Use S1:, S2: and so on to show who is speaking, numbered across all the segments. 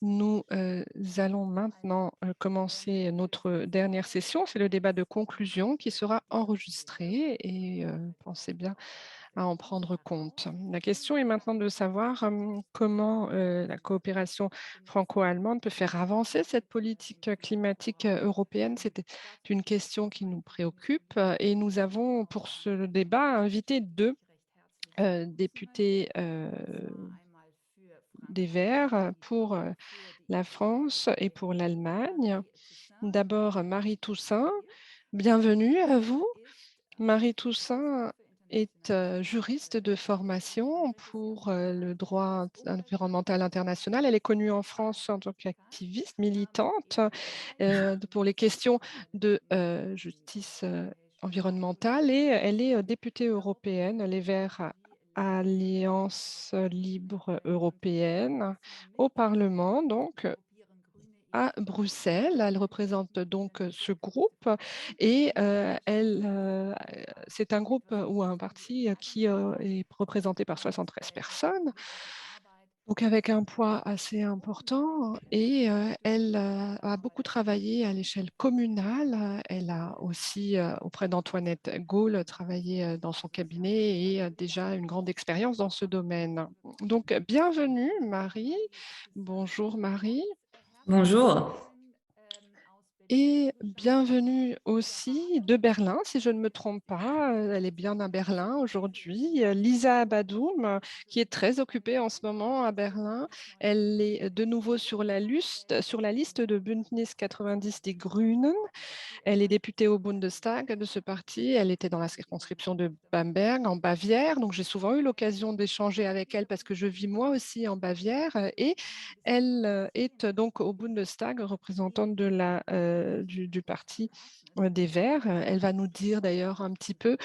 S1: Nous allons maintenant commencer notre dernière session. C'est le débat de conclusion qui sera enregistré et pensez bien à en prendre compte. La question est maintenant de savoir comment la coopération franco-allemande peut faire avancer cette politique climatique européenne. C'était une question qui nous préoccupe et nous avons pour ce débat invité deux députés des Verts pour la France et pour l'Allemagne. D'abord, Marie Toussaint, bienvenue à vous. Marie Toussaint est juriste de formation pour le droit environnemental international. Elle est connue en France en tant qu'activiste militante pour les questions de justice environnementale et elle est députée européenne, les Verts Alliance libre européenne au Parlement, donc à Bruxelles. Elle représente donc ce groupe et c'est un groupe ou un parti qui est représenté par 73 personnes, donc avec un poids assez important et elle a beaucoup travaillé à l'échelle communale. Elle a aussi, auprès d'Antoinette Gaulle, travaillé dans son cabinet et déjà une grande expérience dans ce domaine. Donc bienvenue Marie. Bonjour Marie.
S2: Bonjour.
S1: Et bienvenue aussi de Berlin, si je ne me trompe pas, elle est bien à Berlin aujourd'hui. Lisa Abadoum, qui est très occupée en ce moment à Berlin. Elle est de nouveau sur la liste de Bündnis 90 des Grünen. Elle est députée au Bundestag de ce parti. Elle était dans la circonscription de Bamberg, en Bavière. Donc, j'ai souvent eu l'occasion d'échanger avec elle parce que je vis moi aussi en Bavière. Et elle est donc au Bundestag, représentante du parti des Verts. Elle va nous dire d'ailleurs un petit peu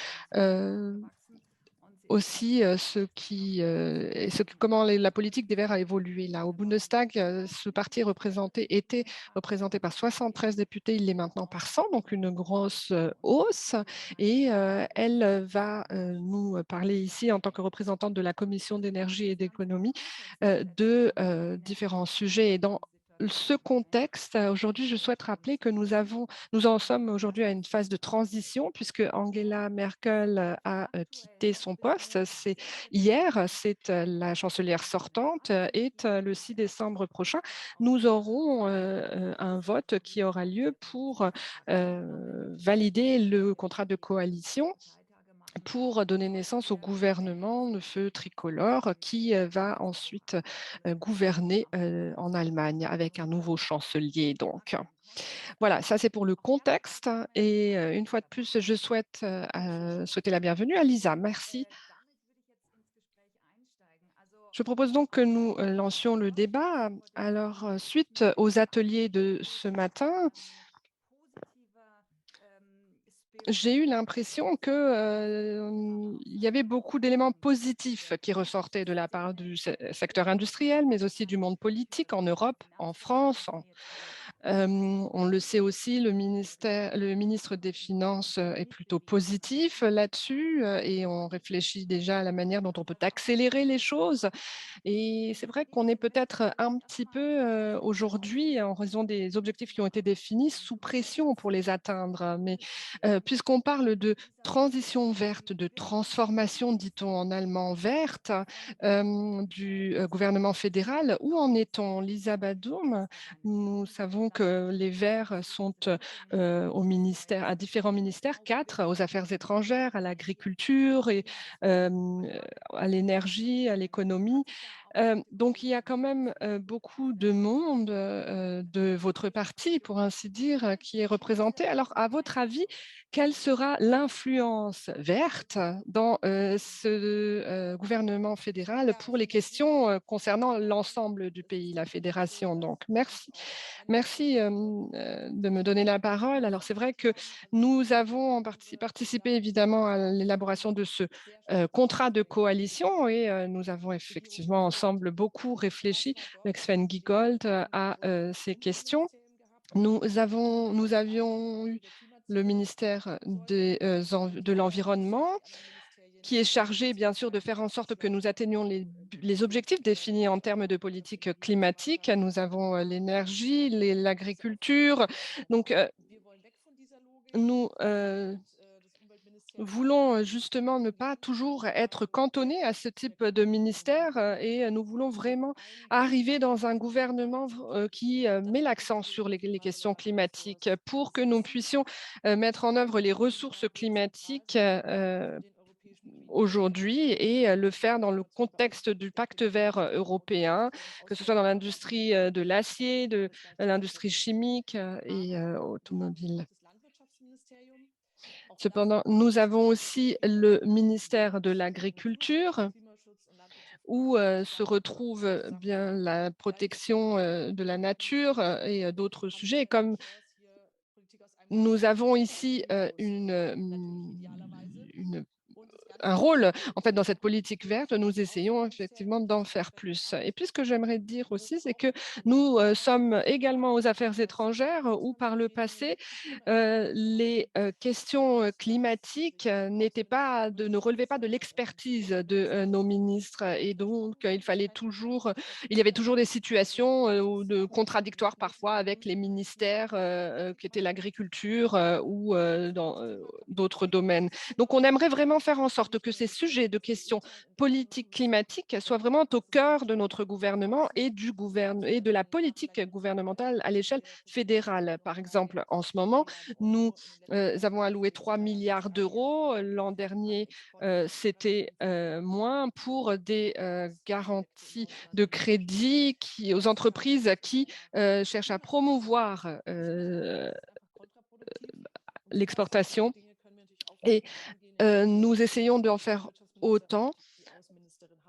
S1: aussi comment la politique des Verts a évolué là. Au Bundestag, ce parti était représenté par 73 députés, il l'est maintenant par 100, donc une grosse hausse. Et elle va nous parler ici en tant que représentante de la Commission d'énergie et d'économie de différents sujets. Et dans ce contexte, aujourd'hui, je souhaite rappeler que nous en sommes aujourd'hui à une phase de transition puisque Angela Merkel a quitté son poste. C'est hier, c'est la chancelière sortante et le 6 décembre prochain, nous aurons un vote qui aura lieu pour valider le contrat de coalition pour donner naissance au gouvernement de feu tricolore qui va ensuite gouverner en Allemagne avec un nouveau chancelier. Donc, voilà, ça c'est pour le contexte. Et une fois de plus, je souhaite souhaiter la bienvenue à Lisa. Merci. Je propose donc que nous lancions le débat. Alors, suite aux ateliers de ce matin, j'ai eu l'impression que, il y avait beaucoup d'éléments positifs qui ressortaient de la part du secteur industriel, mais aussi du monde politique en Europe, en France, on le sait aussi, le ministre des Finances est plutôt positif là-dessus et on réfléchit déjà à la manière dont on peut accélérer les choses. Et c'est vrai qu'on est peut-être un petit peu aujourd'hui, en raison des objectifs qui ont été définis, sous pression pour les atteindre. Mais puisqu'on parle de transition verte, de transformation, dit-on en allemand, verte, du gouvernement fédéral, où en est-on? Lisa Badoum, nous savons que les Verts sont à différents ministères, 4, aux affaires étrangères, à l'agriculture et à l'énergie, à l'économie. Donc il y a quand même beaucoup de monde de votre parti, pour ainsi dire, qui est représenté. Alors, à votre avis, quelle sera l'influence verte dans ce gouvernement fédéral pour les questions concernant l'ensemble du pays, la fédération? Donc, merci. Merci de me donner la parole. Alors, c'est vrai que nous avons participé évidemment à l'élaboration de ce contrat de coalition et nous avons effectivement ensemble beaucoup réfléchi avec Sven Giegold à ces questions. Nous avions eu le ministère de l'Environnement qui est chargé, bien sûr, de faire en sorte que nous atteignions les objectifs définis en termes de politique climatique. Nous avons l'énergie, l'agriculture. Donc, nous voulons justement ne pas toujours être cantonnés à ce type de ministère et nous voulons vraiment arriver dans un gouvernement qui met l'accent sur les questions climatiques pour que nous puissions mettre en œuvre les ressources climatiques aujourd'hui et le faire dans le contexte du pacte vert européen, que ce soit dans l'industrie de l'acier, de l'industrie chimique et automobile. Cependant, nous avons aussi le ministère de l'Agriculture où se retrouve bien la protection de la nature et d'autres sujets. Et comme nous avons ici une un rôle en fait dans cette politique verte, nous essayons effectivement d'en faire plus. Et puis ce que j'aimerais dire aussi, c'est que nous sommes également aux affaires étrangères où par le passé, les questions climatiques ne relevaient pas de l'expertise de nos ministres et donc il y avait toujours des situations ou de contradictoires parfois avec les ministères qui étaient l'agriculture ou dans d'autres domaines. Donc, on aimerait vraiment faire en sorte que ces sujets de questions politiques climatiques soient vraiment au cœur de notre gouvernement et de la politique gouvernementale à l'échelle fédérale. Par exemple, en ce moment, nous avons alloué 3 milliards d'euros. L'an dernier, c'était moins pour des garanties de crédit aux entreprises qui cherchent à promouvoir l'exportation et nous essayons d'en faire autant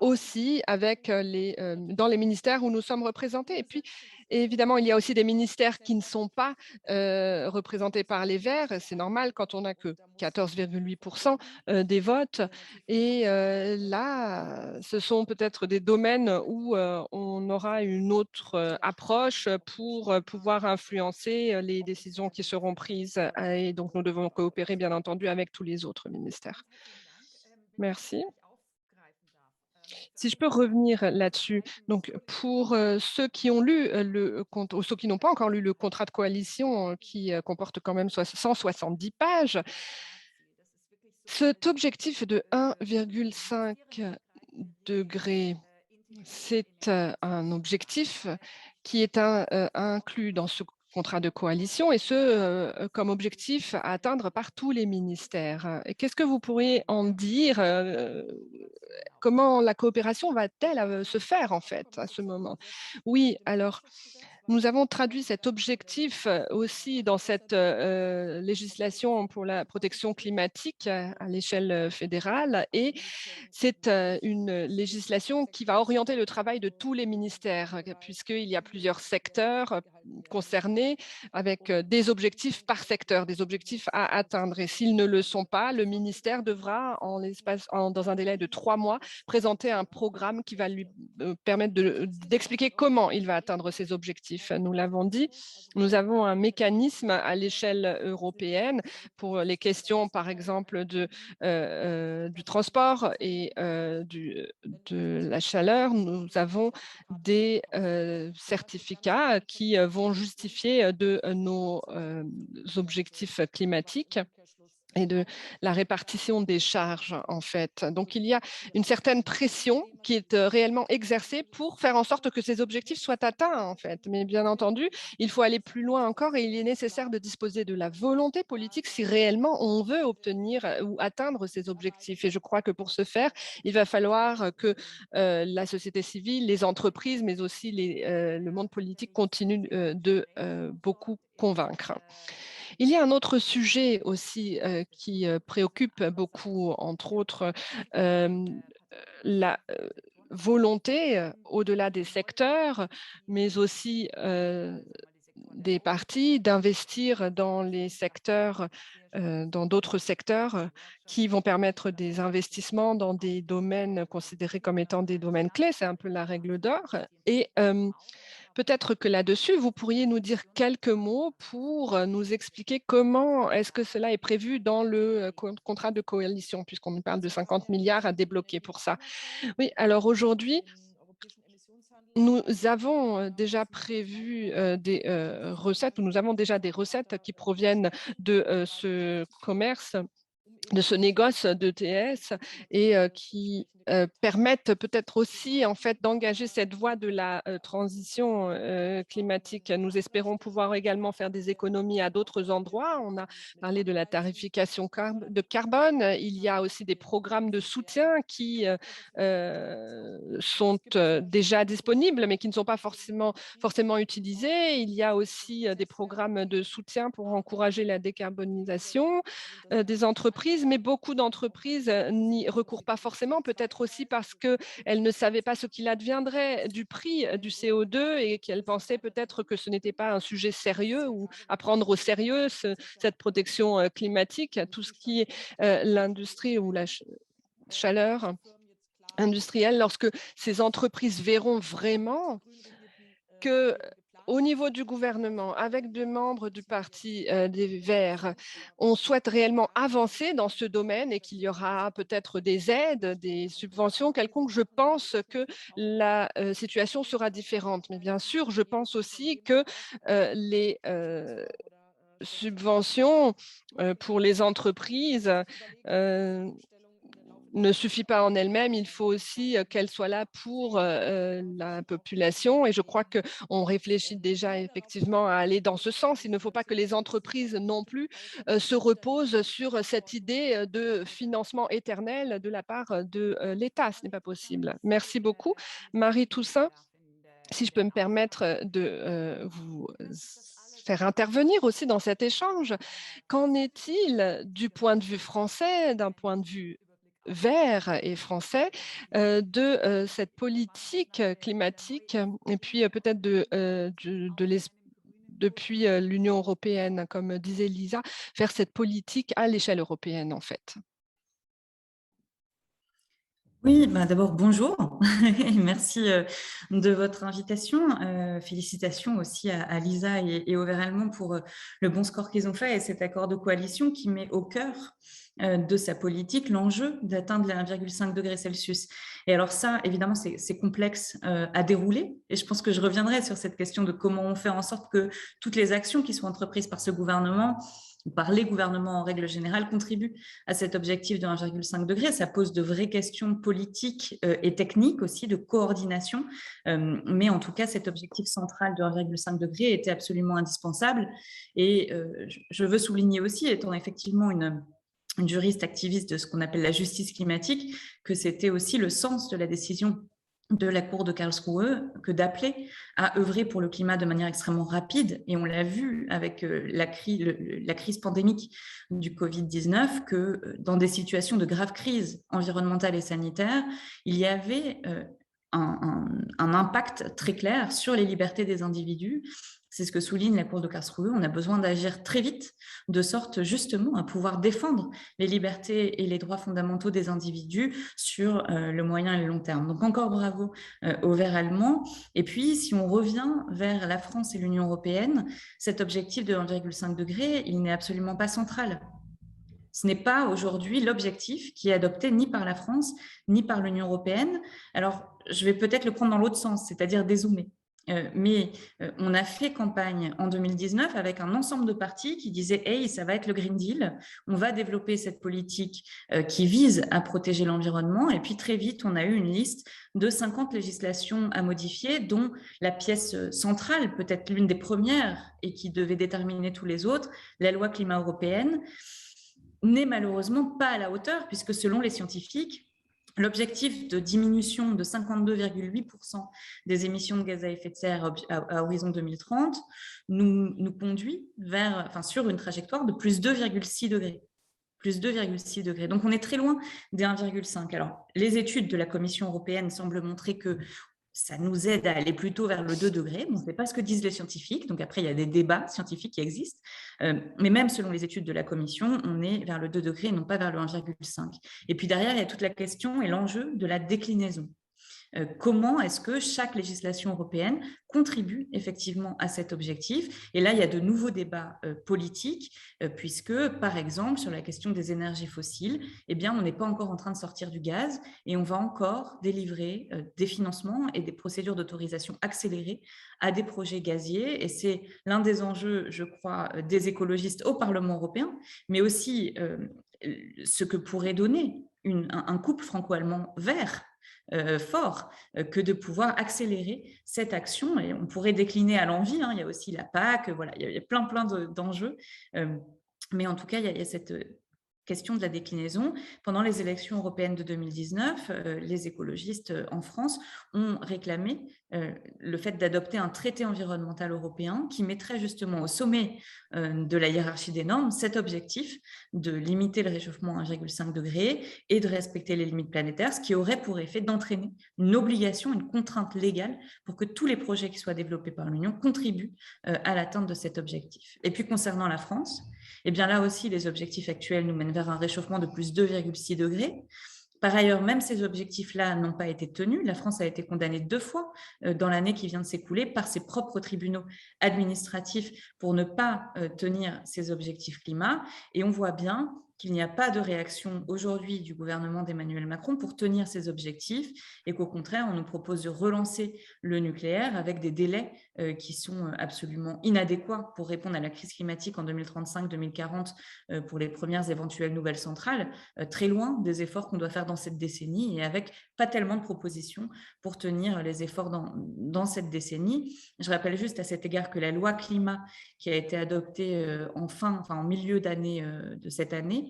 S1: aussi avec dans les ministères où nous sommes représentés. Et puis, évidemment, il y a aussi des ministères qui ne sont pas représentés par les Verts. C'est normal quand on n'a que 14,8 des votes. Et là, ce sont peut-être des domaines où on aura une autre approche pour pouvoir influencer les décisions qui seront prises. Et donc, nous devons coopérer, bien entendu, avec tous les autres ministères. Merci. Si je peux revenir là-dessus, donc pour, ceux qui ont lu, le cont ou ceux qui n'ont pas encore lu le contrat de coalition, qui, comporte quand même 170 pages, cet objectif de 1,5 degré, c'est, un objectif qui est inclus dans ce contrat de coalition et ce, comme objectif à atteindre par tous les ministères. Et qu'est-ce que vous pourriez en dire, comment la coopération va-t-elle, se faire en fait à ce moment? Oui, alors nous avons traduit cet objectif, aussi dans cette, législation pour la protection climatique, à l'échelle, fédérale et c'est, une législation qui va orienter le travail de tous les ministères, puisqu'il y a plusieurs secteurs, concernés avec, des objectifs par secteur, des objectifs à atteindre et s'ils ne le sont pas, le ministère devra dans un délai de 3 mois, présenter un programme qui va lui, permettre d'expliquer comment il va atteindre ses objectifs. Nous l'avons dit, nous avons un mécanisme à l'échelle européenne pour les questions, par exemple, du transport et de la chaleur. Nous avons des certificats qui vont justifier de nos objectifs climatiques et de la répartition des charges, en fait. Donc il y a une certaine pression qui est, réellement exercée pour faire en sorte que ces objectifs soient atteints, en fait. Mais bien entendu, il faut aller plus loin encore et il est nécessaire de disposer de la volonté politique si réellement on veut obtenir, ou atteindre ces objectifs et je crois que pour ce faire, il va falloir, que, la société civile, les entreprises, mais aussi le monde politique continuent, de, beaucoup convaincre. Il y a un autre sujet aussi, qui, préoccupe beaucoup, entre autres, la, volonté, au-delà des secteurs, mais aussi, des partis d'investir dans les secteurs, dans d'autres secteurs qui vont permettre des investissements dans des domaines considérés comme étant des domaines clés. C'est un peu la règle d'or et peut-être que là-dessus, vous pourriez nous dire quelques mots pour, nous expliquer comment est-ce que cela est prévu dans le, contrat de coalition, puisqu'on nous parle de 50 milliards à débloquer pour ça. Oui, alors aujourd'hui, nous avons, déjà prévu, des, recettes, ou nous avons déjà des recettes qui proviennent de, ce commerce, de ce négoce d'ETS et qui, permettent peut-être aussi, en fait, d'engager cette voie de la, transition, climatique. Nous espérons pouvoir également faire des économies à d'autres endroits. On a parlé de la tarification de carbone. Il y a aussi des programmes de soutien qui, sont, déjà disponibles, mais qui ne sont pas forcément utilisés. Il y a aussi, des programmes de soutien pour encourager la décarbonisation des entreprises, mais beaucoup d'entreprises n'y recourent pas forcément, peut-être aussi parce qu'elles ne savaient pas ce qu'il adviendrait du prix du CO2 et qu'elles pensaient peut-être que ce n'était pas un sujet sérieux ou à prendre au sérieux cette protection climatique. Tout ce qui est l'industrie ou la chaleur industrielle, lorsque ces entreprises verront vraiment que au niveau du gouvernement, avec des membres du parti des Verts, on souhaite réellement avancer dans ce domaine et qu'il y aura peut-être des aides, des subventions quelconques, je pense que la situation sera différente. Mais bien sûr, je pense aussi que les subventions pour les entreprises ne suffit pas en elle-même, il faut aussi qu'elle soit là pour la population et je crois qu'on réfléchit déjà effectivement à aller dans ce sens. Il ne faut pas que les entreprises non plus se reposent sur cette idée de financement éternel de la part de l'État. Ce n'est pas possible. Merci beaucoup. Marie Toussaint, si je peux me permettre de vous faire intervenir aussi dans cet échange, qu'en est-il du point de vue français, d'un point de vue vert et français, de cette politique climatique et puis peut-être depuis l'Union européenne, comme disait Lisa, faire cette politique à l'échelle européenne en fait?
S2: Oui, bah d'abord bonjour, merci de votre invitation. Félicitations aussi à Lisa et au Vert Allemand pour le bon score qu'ils ont fait et cet accord de coalition qui met au cœur de sa politique l'enjeu d'atteindre les 1,5 degrés Celsius. Et alors ça, évidemment, c'est complexe à dérouler et je pense que je reviendrai sur cette question de comment on fait en sorte que toutes les actions qui sont entreprises par ce gouvernement ou par les gouvernements en règle générale contribuent à cet objectif de 1,5 degré. Ça pose de vraies questions politiques et techniques aussi, de coordination. Mais en tout cas, cet objectif central de 1,5 degré était absolument indispensable. Et je veux souligner aussi, étant effectivement une juriste activiste de ce qu'on appelle la justice climatique, que c'était aussi le sens de la décision de la Cour de Karlsruhe que d'appeler à œuvrer pour le climat de manière extrêmement rapide. Et on l'a vu avec la crise pandémique du Covid-19, que dans des situations de grave crise environnementale et sanitaire, il y avait un impact très clair sur les libertés des individus. C'est ce que souligne la Cour de Karlsruhe. On a besoin d'agir très vite, de sorte justement à pouvoir défendre les libertés et les droits fondamentaux des individus sur le moyen et le long terme. Donc encore bravo aux Verts allemands. Et puis, si on revient vers la France et l'Union européenne, cet objectif de 1,5 degré, il n'est absolument pas central. Ce n'est pas aujourd'hui l'objectif qui est adopté ni par la France, ni par l'Union européenne. Alors, je vais peut-être le prendre dans l'autre sens, c'est-à-dire dézoomer. Mais on a fait campagne en 2019 avec un ensemble de partis qui disaient « Hey, ça va être le Green Deal, on va développer cette politique qui vise à protéger l'environnement. » Et puis très vite, on a eu une liste de 50 législations à modifier, dont la pièce centrale, peut-être l'une des premières et qui devait déterminer tous les autres, la loi climat européenne, n'est malheureusement pas à la hauteur, puisque selon les scientifiques, l'objectif de diminution de 52,8% des émissions de gaz à effet de serre à horizon 2030 nous conduit sur une trajectoire de plus 2,6 degrés. Plus 2,6 degrés. Donc, on est très loin des 1,5. Alors, les études de la Commission européenne semblent montrer que ça nous aide à aller plutôt vers le 2 degrés. On ne sait pas ce que disent les scientifiques, donc après, il y a des débats scientifiques qui existent. Mais même selon les études de la Commission, on est vers le 2 degrés et non pas vers le 1,5. Et puis derrière, il y a toute la question et l'enjeu de la déclinaison. Comment est-ce que chaque législation européenne contribue effectivement à cet objectif? Et là, il y a de nouveaux débats politiques, puisque, par exemple, sur la question des énergies fossiles, eh bien, on n'est pas encore en train de sortir du gaz et on va encore délivrer des financements et des procédures d'autorisation accélérées à des projets gaziers. Et c'est l'un des enjeux, je crois, des écologistes au Parlement européen, mais aussi ce que pourrait donner un couple franco-allemand vert fort que de pouvoir accélérer cette action. Et on pourrait décliner à l'envie, hein. Il y a aussi la PAC, voilà, il y a plein d'enjeux. Mais en tout cas, il y a cette question de la déclinaison. Pendant les élections européennes de 2019, les écologistes en France ont réclamé le fait d'adopter un traité environnemental européen qui mettrait justement au sommet de la hiérarchie des normes cet objectif de limiter le réchauffement à 1,5 degré et de respecter les limites planétaires, ce qui aurait pour effet d'entraîner une obligation, une contrainte légale pour que tous les projets qui soient développés par l'Union contribuent à l'atteinte de cet objectif. Et puis concernant la France, eh bien là aussi, les objectifs actuels nous mènent vers un réchauffement de plus 2,6 degrés. Par ailleurs, même ces objectifs-là n'ont pas été tenus. La France a été condamnée 2 fois dans l'année qui vient de s'écouler par ses propres tribunaux administratifs pour ne pas tenir ces objectifs climat. Et on voit bien qu'il n'y a pas de réaction aujourd'hui du gouvernement d'Emmanuel Macron pour tenir ces objectifs et qu'au contraire, on nous propose de relancer le nucléaire avec des délais qui sont absolument inadéquats pour répondre à la crise climatique en 2035-2040 pour les premières éventuelles nouvelles centrales, très loin des efforts qu'on doit faire dans cette décennie et avec pas tellement de propositions pour tenir les efforts dans cette décennie. Je rappelle juste à cet égard que la loi climat qui a été adoptée en milieu d'année de cette année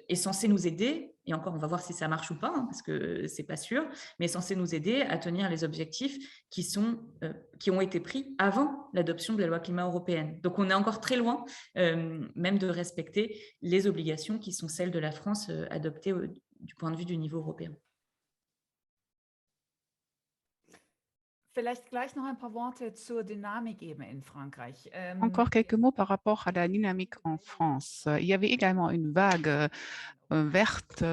S2: est censée nous aider, et encore on va voir si ça marche ou pas, hein, parce que c'est pas sûr, mais est censée nous aider à tenir les objectifs qui ont été pris avant l'adoption de la loi climat européenne. Donc on est encore très loin même de respecter les obligations qui sont celles de la France adoptées du point de vue du niveau européen.
S3: Vielleicht gleich noch ein paar Worte zur Dynamik eben in Frankreich.
S4: Encore quelques mots par rapport à la dynamique en France. Il y avait également une vague verte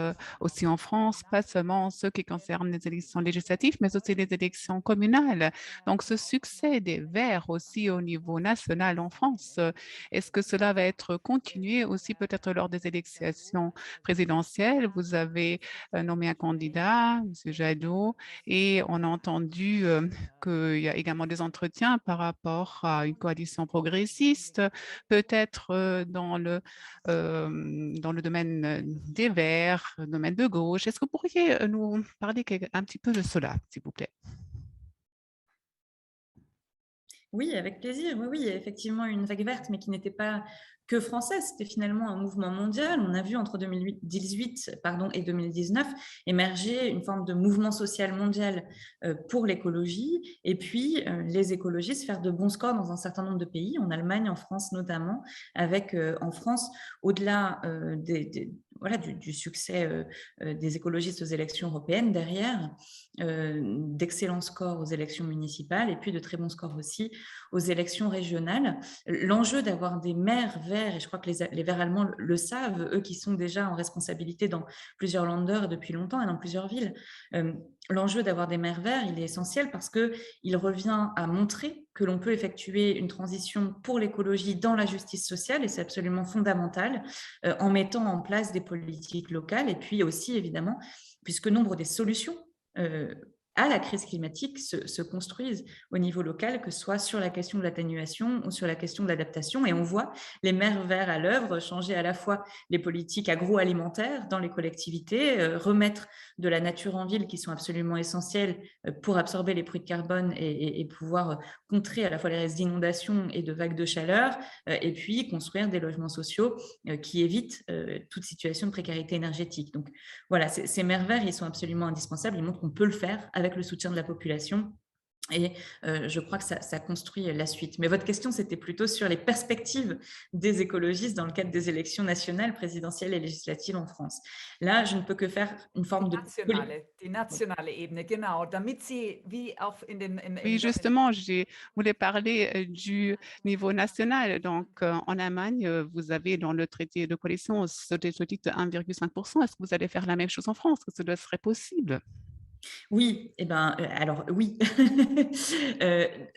S4: aussi en France, pas seulement ce qui concerne les élections législatives, mais aussi les élections communales. Donc, ce succès des Verts aussi au niveau national en France, est-ce que cela va être continué aussi peut-être lors des élections présidentielles? Vous avez nommé un candidat, M. Jadot, et on a entendu qu'il y a également des entretiens par rapport à une coalition progressiste, peut-être dans le domaine des Verts, domaine de gauche. Est-ce que vous pourriez nous parler un petit peu de cela, s'il vous plaît?
S2: Oui, avec plaisir. Oui, il y a effectivement une vague verte, mais qui n'était pas que française, c'était finalement un mouvement mondial. On a vu entre 2018 et 2019 émerger une forme de mouvement social mondial pour l'écologie, et puis les écologistes faire de bons scores dans un certain nombre de pays, en Allemagne, en France notamment, avec en France, au-delà du succès des écologistes aux élections européennes, derrière d'excellents scores aux élections municipales et puis de très bons scores aussi aux élections régionales. L'enjeu d'avoir des maires verts, et je crois que les Verts allemands le savent, eux qui sont déjà en responsabilité dans plusieurs Länder depuis longtemps et dans plusieurs villes, l'enjeu d'avoir des maires verts, il est essentiel parce qu'il revient à montrer que l'on peut effectuer une transition pour l'écologie dans la justice sociale, et c'est absolument fondamental, en mettant en place des politiques locales, et puis aussi évidemment, puisque nombre des solutions à la crise climatique se construisent au niveau local, que ce soit sur la question de l'atténuation ou sur la question de l'adaptation. Et on voit les maires verts à l'œuvre changer à la fois les politiques agroalimentaires dans les collectivités, remettre de la nature en ville qui sont absolument essentielles pour absorber les puits de carbone et pouvoir contrer à la fois les risques d'inondation et de vagues de chaleur, et puis construire des logements sociaux qui évitent toute situation de précarité énergétique. Donc voilà, ces maires verts, ils sont absolument indispensables. Ils montrent qu'on peut le faire avec le soutien de la population Et je crois que ça construit la suite. Mais votre question, c'était plutôt sur les perspectives des écologistes dans le cadre des élections nationales, présidentielles et législatives en France. Là, je ne peux que faire une forme de...
S3: Die nationale Ebene, genau, damit Sie wie auch in den
S4: Oui, justement, je voulais parler du niveau national. Donc, en Allemagne, vous avez dans le traité de coalition ce déficit de 1,5%. Est-ce que vous allez faire la même chose en France? Est-ce que ce serait possible?
S2: Oui, eh ben, alors oui.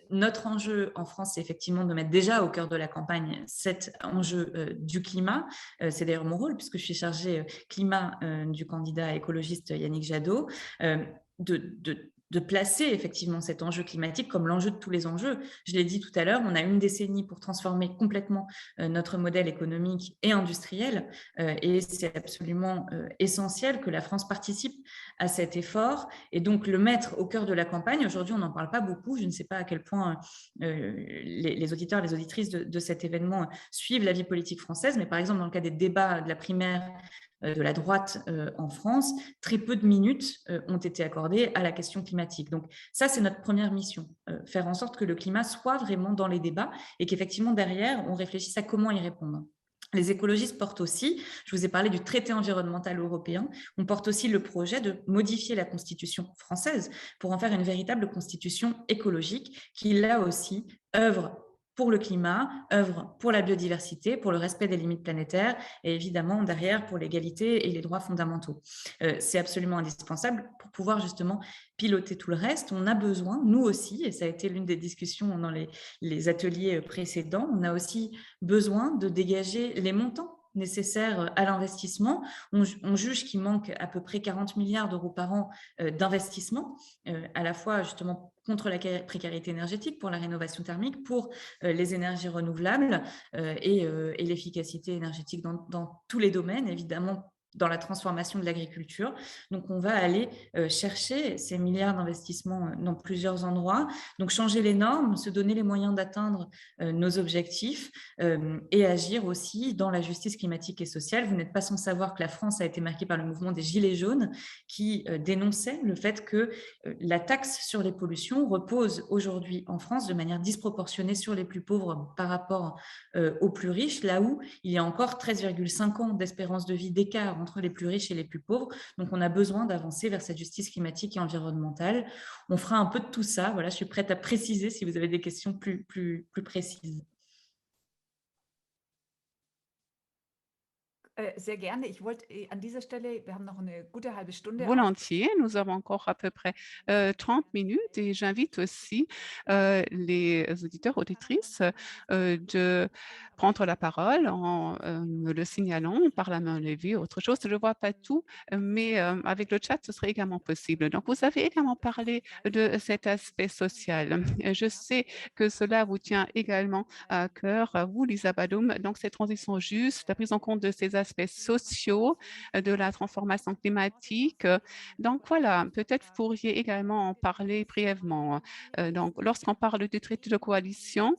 S2: Notre enjeu en France, c'est effectivement de mettre déjà au cœur de la campagne cet enjeu du climat. C'est d'ailleurs mon rôle, puisque je suis chargée climat du candidat écologiste Yannick Jadot, de placer effectivement cet enjeu climatique comme l'enjeu de tous les enjeux. Je l'ai dit tout à l'heure, on a une décennie pour transformer complètement notre modèle économique et industriel, et c'est absolument essentiel que la France participe à cet effort et donc le mettre au cœur de la campagne. Aujourd'hui, on n'en parle pas beaucoup. Je ne sais pas à quel point les auditeurs, les auditrices de cet événement suivent la vie politique française, mais par exemple, dans le cas des débats de la primaire de la droite en France, très peu de minutes ont été accordées à la question climatique. Donc ça, c'est notre première mission, faire en sorte que le climat soit vraiment dans les débats et qu'effectivement, derrière, on réfléchisse à comment y répondre. Les écologistes portent aussi, je vous ai parlé du traité environnemental européen, on porte aussi le projet de modifier la constitution française pour en faire une véritable constitution écologique qui, là aussi, œuvre pour le climat, œuvre pour la biodiversité, pour le respect des limites planétaires et évidemment derrière pour l'égalité et les droits fondamentaux. C'est absolument indispensable pour pouvoir justement piloter tout le reste. On a besoin, nous aussi, et ça a été l'une des discussions dans les ateliers précédents, on a aussi besoin de dégager les montants nécessaires à l'investissement. On juge qu'il manque à peu près 40 milliards d'euros par an d'investissement, à la fois justement contre la précarité énergétique, pour la rénovation thermique, pour les énergies renouvelables et l'efficacité énergétique dans tous les domaines, évidemment dans la transformation de l'agriculture. Donc, on va aller chercher ces milliards d'investissements dans plusieurs endroits. Donc, changer les normes, se donner les moyens d'atteindre nos objectifs et agir aussi dans la justice climatique et sociale. Vous n'êtes pas sans savoir que la France a été marquée par le mouvement des Gilets jaunes qui dénonçait le fait que la taxe sur les pollutions repose aujourd'hui en France de manière disproportionnée sur les plus pauvres par rapport aux plus riches, là où il y a encore 13,5 ans d'espérance de vie d'écart entre les plus riches et les plus pauvres. Donc, on a besoin d'avancer vers cette justice climatique et environnementale. On fera un peu de tout ça. Voilà, je suis prête à préciser si vous avez des questions plus précises.
S3: Sehr gerne. Ich wollte an dieser Stelle, wir haben noch eine gute halbe Stunde.
S4: Volontiers, nous avons encore à peu près 30 minutes et j'invite aussi les auditeurs, auditrices de prendre la parole en me le signalant par la main levée, autre chose. Je ne vois pas tout, mais avec le chat, ce serait également possible. Donc, vous avez également parlé de cet aspect social. Je sais que cela vous tient également à cœur, vous, Lisa Badoum. Donc, cette transition juste, la prise en compte de ces aspects sociaux, de la transformation climatique. Donc voilà, peut-être vous pourriez également en parler brièvement. Donc, lorsqu'on parle du traité de coalition,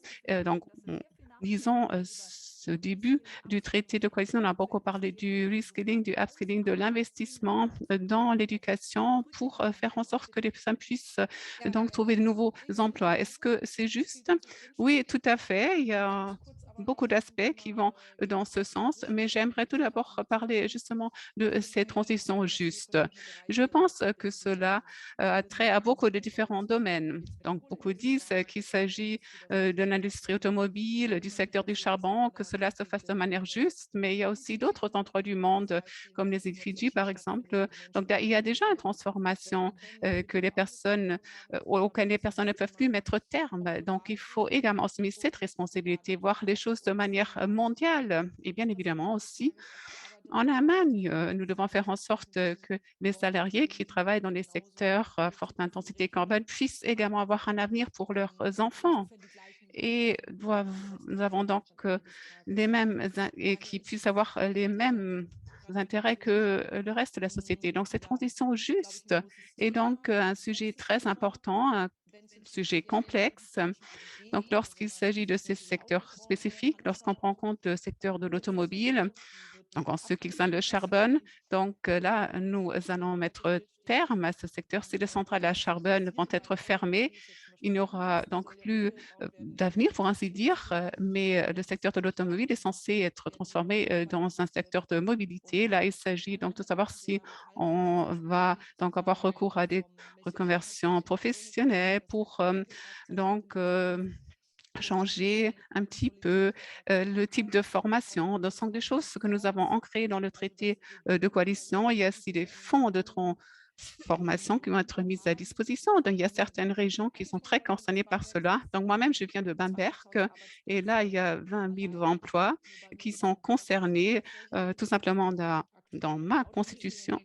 S4: disons, ce début du traité de coalition, on a beaucoup parlé du reskilling, du upskilling, de l'investissement dans l'éducation pour faire en sorte que les personnes puissent donc trouver de nouveaux emplois. Est-ce que c'est juste? Oui, tout à fait. Il y a beaucoup d'aspects qui vont dans ce sens, mais j'aimerais tout d'abord parler justement de ces transitions justes. Je pense que cela a trait à beaucoup de différents domaines. Donc, beaucoup disent qu'il s'agit de l'industrie automobile, du secteur du charbon, que cela se fasse de manière juste, mais il y a aussi d'autres endroits du monde, comme les îles Fidji, par exemple. Donc, il y a déjà une transformation que les personnes, auxquelles les personnes ne peuvent plus mettre terme. Donc, il faut également assumer cette responsabilité, voir les choses de manière mondiale et bien évidemment aussi en Allemagne, nous devons faire en sorte que les salariés qui travaillent dans les secteurs à forte intensité carbone puissent également avoir un avenir pour leurs enfants et nous avons donc les mêmes et qui puissent avoir les mêmes intérêts que le reste de la société. Donc, cette transition juste est donc un sujet très important, un sujet complexe. Donc, lorsqu'il s'agit de ces secteurs spécifiques, lorsqu'on prend en compte le secteur de l'automobile, donc en ce qui concerne le charbon, donc là, nous allons mettre terme à ce secteur. Si les centrales à charbon vont être fermées, il n'y aura donc plus d'avenir, pour ainsi dire, mais le secteur de l'automobile est censé être transformé dans un secteur de mobilité. Là, il s'agit donc de savoir si on va donc avoir recours à des reconversions professionnelles pour donc changer un petit peu le type de formation. Ce sont des choses que nous avons ancrées dans le traité de coalition. Il y a aussi des fonds de transformation qui vont être mis à disposition. Donc, il y a certaines régions qui sont très concernées par cela. Donc, moi-même, je viens de Bamberg et là, il y a 20 000 emplois qui sont concernés tout simplement dans ma constitution.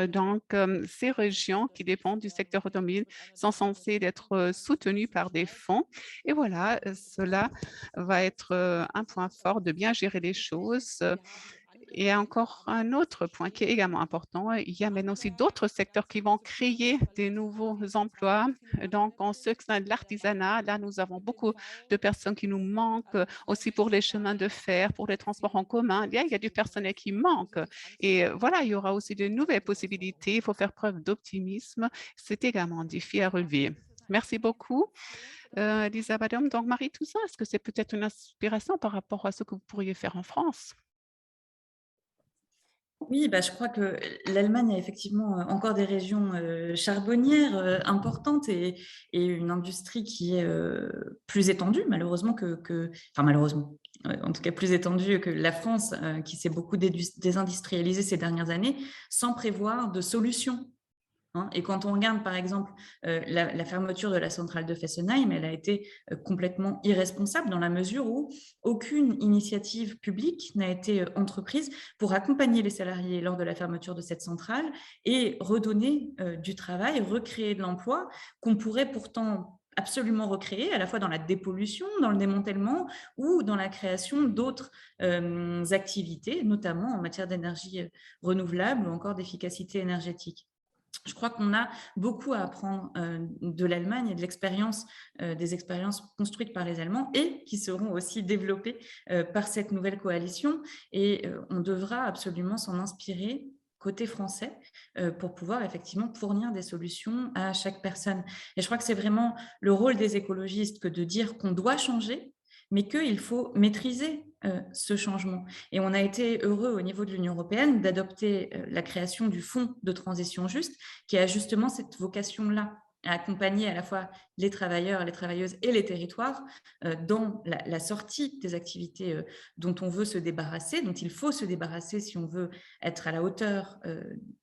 S4: Donc, ces régions qui dépendent du secteur automobile sont censées être soutenues par des fonds. Et voilà, cela va être un point fort de bien gérer les choses. Et encore un autre point qui est également important, il y a maintenant aussi d'autres secteurs qui vont créer des nouveaux emplois. Donc, en ce qui est de l'artisanat, là, nous avons beaucoup de personnes qui nous manquent, aussi pour les chemins de fer, pour les transports en commun. Il y a du personnel qui manque. Et voilà, il y aura aussi de nouvelles possibilités. Il faut faire preuve d'optimisme. C'est également un défi à relever. Merci beaucoup, Lisa Badom. Donc, Marie Toussaint, est-ce que c'est peut-être une inspiration par rapport à ce que vous pourriez faire en France?
S2: Oui, je crois que l'Allemagne a effectivement encore des régions charbonnières importantes et une industrie qui est plus étendue, malheureusement enfin malheureusement, en tout cas plus étendue que la France, qui s'est beaucoup désindustrialisée ces dernières années, sans prévoir de solutions. Et quand on regarde, par exemple, la fermeture de la centrale de Fessenheim, elle a été complètement irresponsable dans la mesure où aucune initiative publique n'a été entreprise pour accompagner les salariés lors de la fermeture de cette centrale et redonner du travail, recréer de l'emploi qu'on pourrait pourtant absolument recréer, à la fois dans la dépollution, dans le démantèlement ou dans la création d'autres activités, notamment en matière d'énergie renouvelable ou encore d'efficacité énergétique. Je crois qu'on a beaucoup à apprendre de l'Allemagne et de l'expérience, des expériences construites par les Allemands et qui seront aussi développées par cette nouvelle coalition. Et on devra absolument s'en inspirer côté français pour pouvoir effectivement fournir des solutions à chaque personne. Et je crois que c'est vraiment le rôle des écologistes que de dire qu'on doit changer, mais qu'il faut maîtriser ce changement. Et on a été heureux au niveau de l'Union européenne d'adopter la création du Fonds de transition juste, qui a justement cette vocation-là, à accompagner à la fois les travailleurs, les travailleuses et les territoires dans la sortie des activités dont on veut se débarrasser, dont il faut se débarrasser si on veut être à la hauteur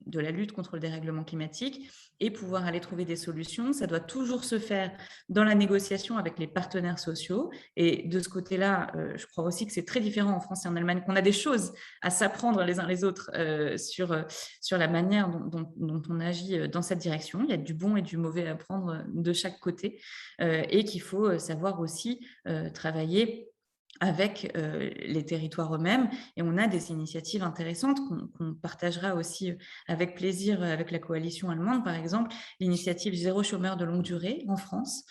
S2: de la lutte contre le dérèglement climatique et pouvoir aller trouver des solutions. Ça doit toujours se faire dans la négociation avec les partenaires sociaux. Et de ce côté-là, je crois aussi que c'est très différent en France et en Allemagne, qu'on a des choses à s'apprendre les uns les autres sur la manière dont on agit dans cette direction. Il y a du bon et du mauvais à prendre de chaque côté et qu'il faut savoir aussi travailler avec les territoires eux-mêmes. Et on a des initiatives intéressantes qu'on partagera aussi avec plaisir avec la coalition allemande, par exemple, l'initiative Zéro chômeur de longue durée en France,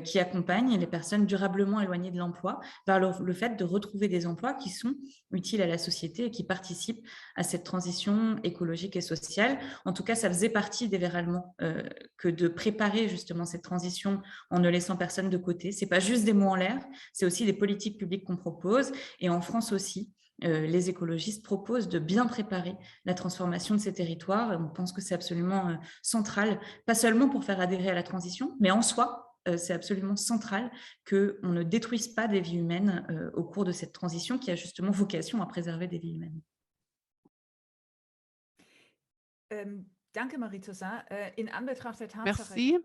S2: qui accompagne les personnes durablement éloignées de l'emploi vers le fait de retrouver des emplois qui sont utiles à la société et qui participent à cette transition écologique et sociale. En tout cas, ça faisait partie des Verts allemands que de préparer justement cette transition en ne laissant personne de côté. Ce n'est pas juste des mots en l'air, c'est aussi des politiques publiques qu'on propose. Et en France aussi, les écologistes proposent de bien préparer la transformation de ces territoires. On pense que c'est absolument central, pas seulement pour faire adhérer à la transition, mais en soi, c'est absolument central qu'on ne détruise pas des vies humaines au cours de cette transition qui a justement vocation à préserver des vies humaines.
S3: Danke, Marie Toussaint. In Anbetracht der Tatsache...
S4: Merci,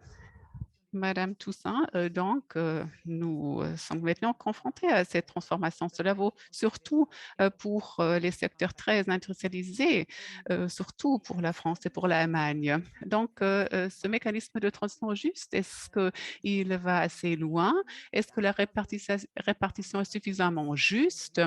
S4: Madame Toussaint. Donc, nous sommes maintenant confrontés à cette transformation. Cela vaut surtout pour les secteurs très industrialisés, surtout pour la France et pour l'Allemagne. Donc, ce mécanisme de transition juste, est-ce qu'il va assez loin? Est-ce que la répartition est suffisamment juste?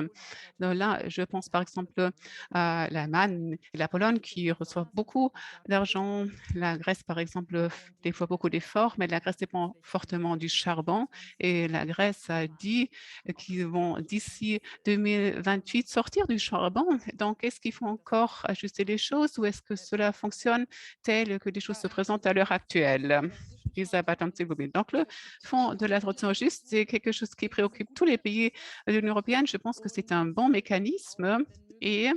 S4: Donc là, je pense par exemple à l'Allemagne et la Pologne qui reçoivent beaucoup d'argent. La Grèce, par exemple, des fois beaucoup d'efforts, mais la Grèce dépend fortement du charbon et la Grèce a dit qu'ils vont d'ici 2028 sortir du charbon. Donc, est-ce qu'il faut encore ajuster les choses ou est-ce que cela fonctionne tel que les choses se présentent à l'heure actuelle? Elisabeth, s'il vous plaît. Donc, le fonds de la transition juste, c'est quelque chose qui préoccupe tous les pays de l'Union européenne. Je pense que c'est un bon mécanisme et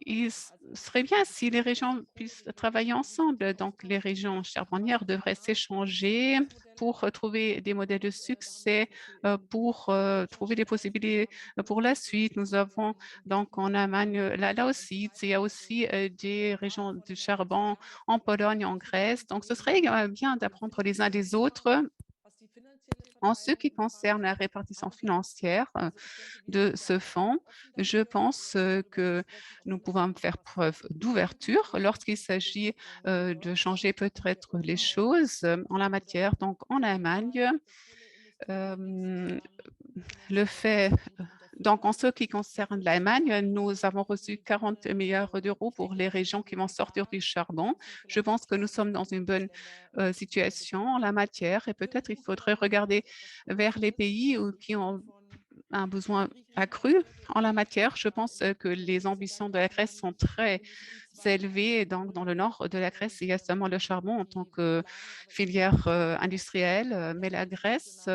S4: il serait bien si les régions puissent travailler ensemble. Donc, les régions charbonnières devraient s'échanger pour trouver des modèles de succès, pour trouver des possibilités pour la suite. Nous avons donc en Allemagne, là aussi, il y a aussi des régions de charbon en Pologne, en Grèce. Donc, ce serait bien d'apprendre les uns des autres. En ce qui concerne la répartition financière de ce fonds, je pense que nous pouvons faire preuve d'ouverture lorsqu'il s'agit de changer peut-être les choses en la matière. Donc, en Allemagne, le fait donc, en ce qui concerne l'Allemagne, nous avons reçu 40 milliards d'euros pour les régions qui vont sortir du charbon. Je pense que nous sommes dans une bonne situation en la matière et peut-être il faudrait regarder vers les pays qui ont un besoin accru en la matière. Je pense que les ambitions de la Grèce sont très élevées. Donc, dans le nord de la Grèce, il y a seulement le charbon en tant que filière industrielle, mais la Grèce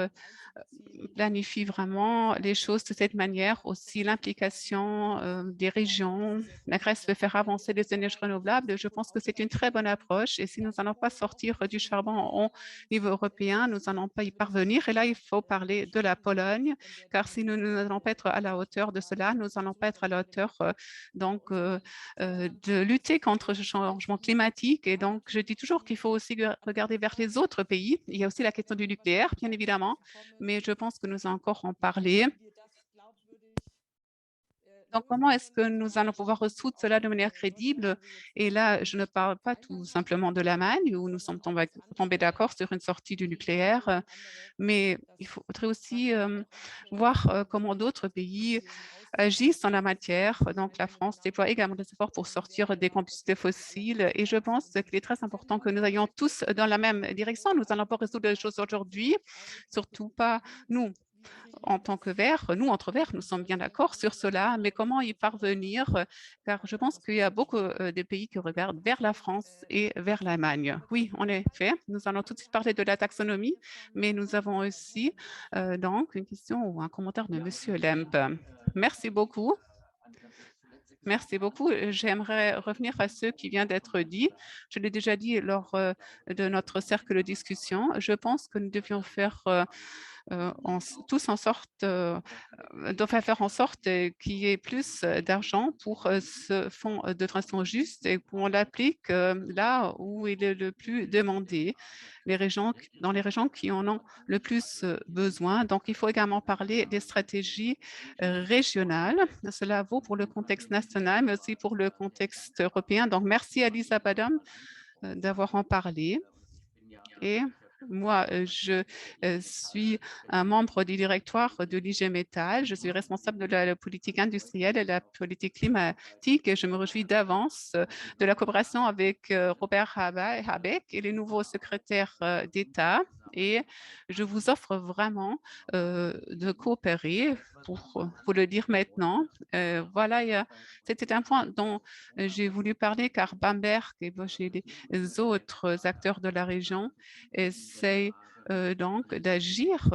S4: planifie vraiment les choses de cette manière, aussi l'implication des régions. La Grèce veut faire avancer les énergies renouvelables. Je pense que c'est une très bonne approche et si nous n'allons pas sortir du charbon au niveau européen, nous n'allons pas y parvenir. Et là, il faut parler de la Pologne, car si nous n'allons pas être à la hauteur de cela, nous n'allons pas être à la hauteur de lutter contre ce changement climatique. Et donc, je dis toujours qu'il faut aussi regarder vers les autres pays. Il y a aussi la question du nucléaire, bien évidemment, mais je pense que nous allons encore en parler. Donc, comment est-ce que nous allons pouvoir résoudre cela de manière crédible? Et là, je ne parle pas tout simplement de l'Allemagne, où nous sommes tombés d'accord sur une sortie du nucléaire, mais il faudrait aussi voir comment d'autres pays agissent en la matière. Donc, la France déploie également des efforts pour sortir des combustibles fossiles et je pense qu'il est très important que nous ayons tous dans la même direction. Nous n'allons pas résoudre les choses aujourd'hui, surtout pas nous. En tant que Verts, nous, entre Verts, nous sommes bien d'accord sur cela, mais comment y parvenir? Car je pense qu'il y a beaucoup de pays qui regardent vers la France et vers l'Allemagne. Oui, en effet, nous allons tout de suite parler de la taxonomie, mais nous avons aussi donc une question ou un commentaire de M. Lemp. Merci beaucoup. Merci beaucoup. J'aimerais revenir à ce qui vient d'être dit. Je l'ai déjà dit lors de notre cercle de discussion. Je pense que nous devions faire tous en sorte, devraient faire en sorte qu'il y ait plus d'argent pour ce fonds de transition juste et qu'on l'applique là où il est le plus demandé, dans les régions qui en ont le plus besoin. Donc, il faut également parler des stratégies régionales. Cela vaut pour le contexte national, mais aussi pour le contexte européen. Donc, merci à Lisa Badam d'avoir en parlé. Et moi, je suis un membre du directoire de l'IG Métal. Je suis responsable de la politique industrielle et la politique climatique et je me réjouis d'avance de la coopération avec Robert Habeck et les nouveaux secrétaires d'État. Et je vous offre vraiment de coopérer pour le dire maintenant. Voilà, c'était un point dont j'ai voulu parler car Bamberg et les autres acteurs de la région essayent donc d'agir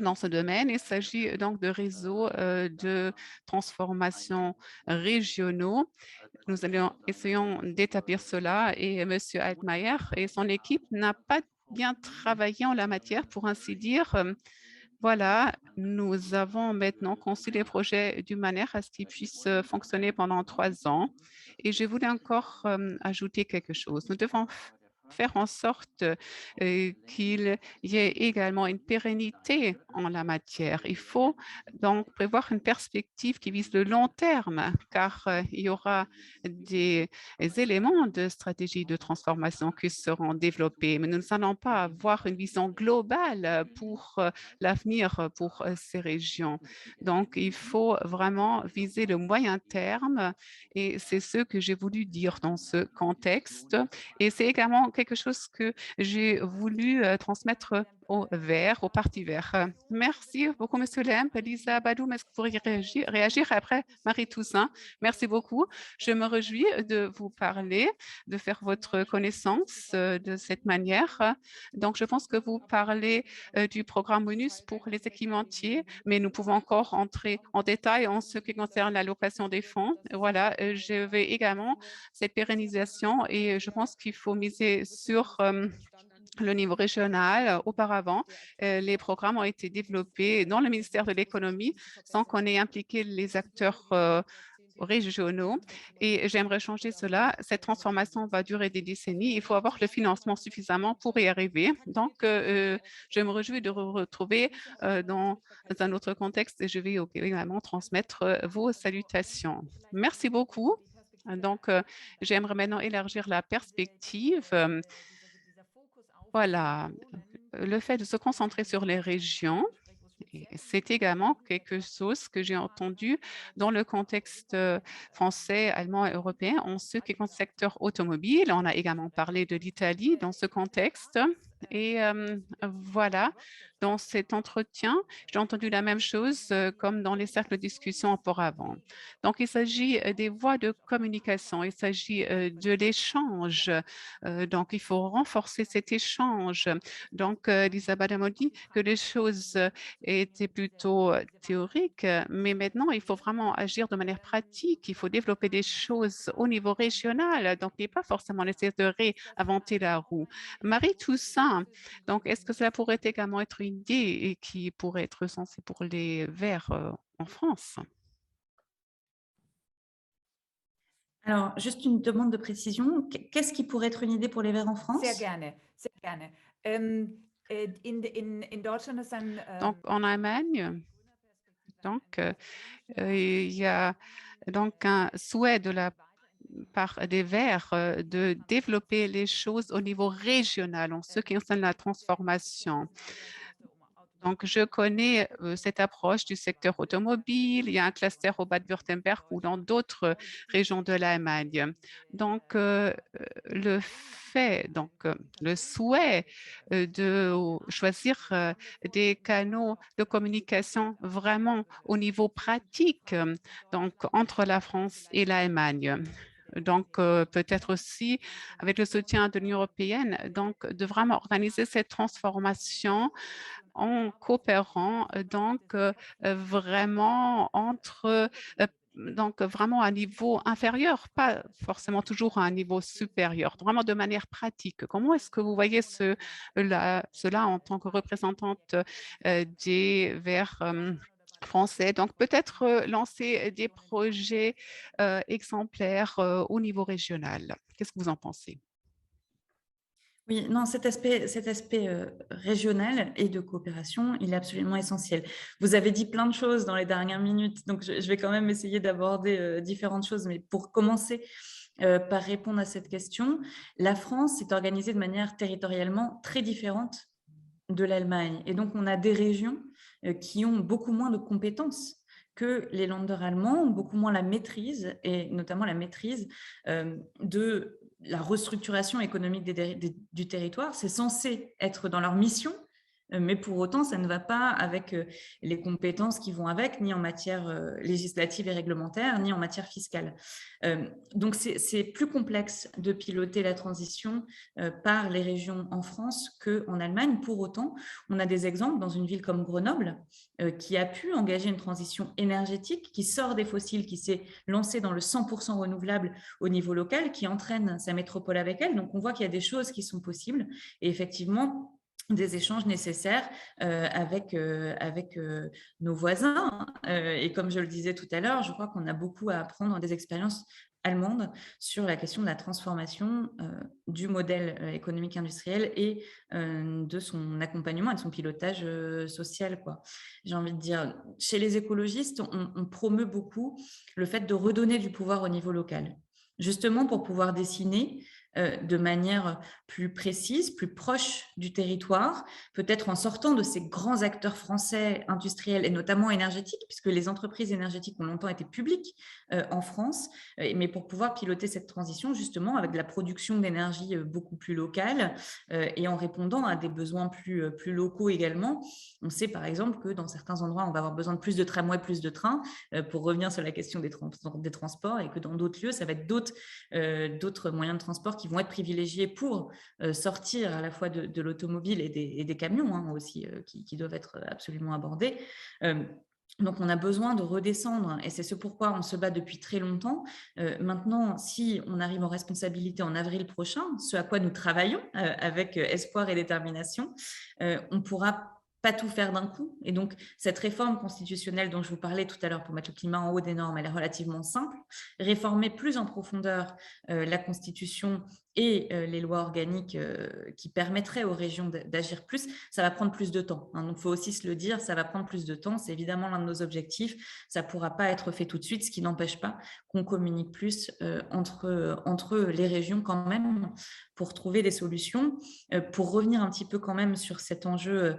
S4: dans ce domaine. Il s'agit donc de réseaux de transformation régionaux. Nous essayons d'établir cela et M. Altmaier et son équipe n'a pas bien travaillé en la matière, pour ainsi dire. Voilà, nous avons maintenant conçu les projets d'une manière à ce qu'ils puissent fonctionner pendant 3 ans. Et je voulais encore ajouter quelque chose. Nous devons faire en sorte qu'il y ait également une pérennité en la matière. Il faut donc prévoir une perspective qui vise le long terme, car il y aura des éléments de stratégie de transformation qui seront développés, mais nous n'allons pas avoir une vision globale pour l'avenir pour ces régions. Donc, il faut vraiment viser le moyen terme et c'est ce que j'ai voulu dire dans ce contexte. Et c'est également quelque chose que j'ai voulu transmettre au vert, au parti vert. Merci beaucoup, Monsieur Lemp. Lisa Badoum, est-ce que vous pourriez réagir après Marie Toussaint? Merci beaucoup. Je me réjouis de vous parler, de faire votre connaissance de cette manière. Donc, je pense que vous parlez du programme bonus pour les équipementiers, mais nous pouvons encore entrer en détail en ce qui concerne l'allocation des fonds. Voilà, je vais également cette pérennisation et je pense qu'il faut miser sur le niveau régional. Auparavant, les programmes ont été développés dans le ministère de l'économie sans qu'on ait impliqué les acteurs régionaux et j'aimerais changer cela. Cette transformation va durer des décennies. Il faut avoir le financement suffisamment pour y arriver. Donc, je me réjouis de vous retrouver dans un autre contexte et je vais également transmettre vos salutations. Merci beaucoup. Donc, j'aimerais maintenant élargir la perspective. Voilà, le fait de se concentrer sur les régions, c'est également quelque chose que j'ai entendu dans le contexte français, allemand et européen en ce qui concerne le secteur automobile. On a également parlé de l'Italie dans ce contexte. Et voilà, dans cet entretien, j'ai entendu la même chose comme dans les cercles de discussion auparavant. Donc, il s'agit des voies de communication, il s'agit de l'échange. Donc, il faut renforcer cet échange. Donc, Lisa Badam dit que les choses étaient plutôt théoriques, mais maintenant, il faut vraiment agir de manière pratique. Il faut développer des choses au niveau régional. Donc, il n'est pas forcément nécessaire de réinventer la roue. Marie Toussaint, donc, est-ce que cela pourrait également être une idée qui pourrait être censée pour les Verts en France?
S2: Alors, juste une demande de précision. Qu'est-ce qui pourrait être une idée pour les Verts en France?
S3: Sehr gerne, sehr gerne. In Deutschland ist ein
S4: Donc, en Allemagne, donc, il y a donc un souhait de la part des Verts de développer les choses au niveau régional en ce qui concerne la transformation. Donc, je connais cette approche du secteur automobile. Il y a un cluster au Bade-Württemberg ou dans d'autres régions de l'Allemagne. Donc, le fait, donc le souhait de choisir des canaux de communication vraiment au niveau pratique, donc entre la France et l'Allemagne. Donc, peut-être aussi avec le soutien de l'Union européenne, donc de vraiment organiser cette transformation en coopérant donc vraiment entre donc vraiment à un niveau inférieur, pas forcément toujours à un niveau supérieur, vraiment de manière pratique. Comment est-ce que vous voyez cela en tant que représentante des Verts français? Donc peut-être lancer des projets exemplaires au niveau régional. Qu'est-ce que vous en pensez?
S2: Oui, non, cet aspect régional et de coopération, il est absolument essentiel. Vous avez dit plein de choses dans les dernières minutes, donc je vais quand même essayer d'aborder différentes choses. Mais pour commencer par répondre à cette question, la France est organisée de manière territorialement très différente de l'Allemagne. Et donc, on a des régions qui ont beaucoup moins de compétences que les Länder allemands, ont beaucoup moins la maîtrise, et notamment la maîtrise de la restructuration économique du territoire. C'est censé être dans leur mission, mais pour autant, ça ne va pas avec les compétences qui vont avec, ni en matière législative et réglementaire, ni en matière fiscale. Donc, c'est plus complexe de piloter la transition par les régions en France qu'en Allemagne. Pour autant, on a des exemples dans une ville comme Grenoble qui a pu engager une transition énergétique, qui sort des fossiles, qui s'est lancée dans le 100% renouvelable au niveau local, qui entraîne sa métropole avec elle. Donc, on voit qu'il y a des choses qui sont possibles. Et effectivement, des échanges nécessaires avec nos voisins. Et comme je le disais tout à l'heure, je crois qu'on a beaucoup à apprendre des expériences allemandes sur la question de la transformation du modèle économique industriel et de son accompagnement et de son pilotage social, quoi. J'ai envie de dire, chez les écologistes, on promeut beaucoup le fait de redonner du pouvoir au niveau local, justement pour pouvoir dessiner de manière plus précise, plus proche du territoire, peut-être en sortant de ces grands acteurs français industriels et notamment énergétiques, puisque les entreprises énergétiques ont longtemps été publiques en France, mais pour pouvoir piloter cette transition justement avec de la production d'énergie beaucoup plus locale et en répondant à des besoins plus locaux également. On sait par exemple que dans certains endroits, on va avoir besoin de plus de tramways, plus de trains, pour revenir sur la question des transports, et que dans d'autres lieux, ça va être d'autres moyens de transport qui vont être privilégiés pour sortir à la fois de l'automobile et des camions hein, aussi, qui doivent être absolument abordés. Donc, on a besoin de redescendre et c'est ce pourquoi on se bat depuis très longtemps. Maintenant, si on arrive en responsabilité en avril prochain, ce à quoi nous travaillons avec espoir et détermination, on pourra pas tout faire d'un coup. Et donc, cette réforme constitutionnelle dont je vous parlais tout à l'heure pour mettre le climat en haut des normes, elle est relativement simple. Réformer plus en profondeur la Constitution et les lois organiques qui permettraient aux régions d'agir plus, ça va prendre plus de temps. Hein. Donc, il faut aussi se le dire, ça va prendre plus de temps. C'est évidemment l'un de nos objectifs. Ça ne pourra pas être fait tout de suite, ce qui n'empêche pas qu'on communique plus entre les régions quand même pour trouver des solutions. Pour revenir un petit peu quand même sur cet enjeu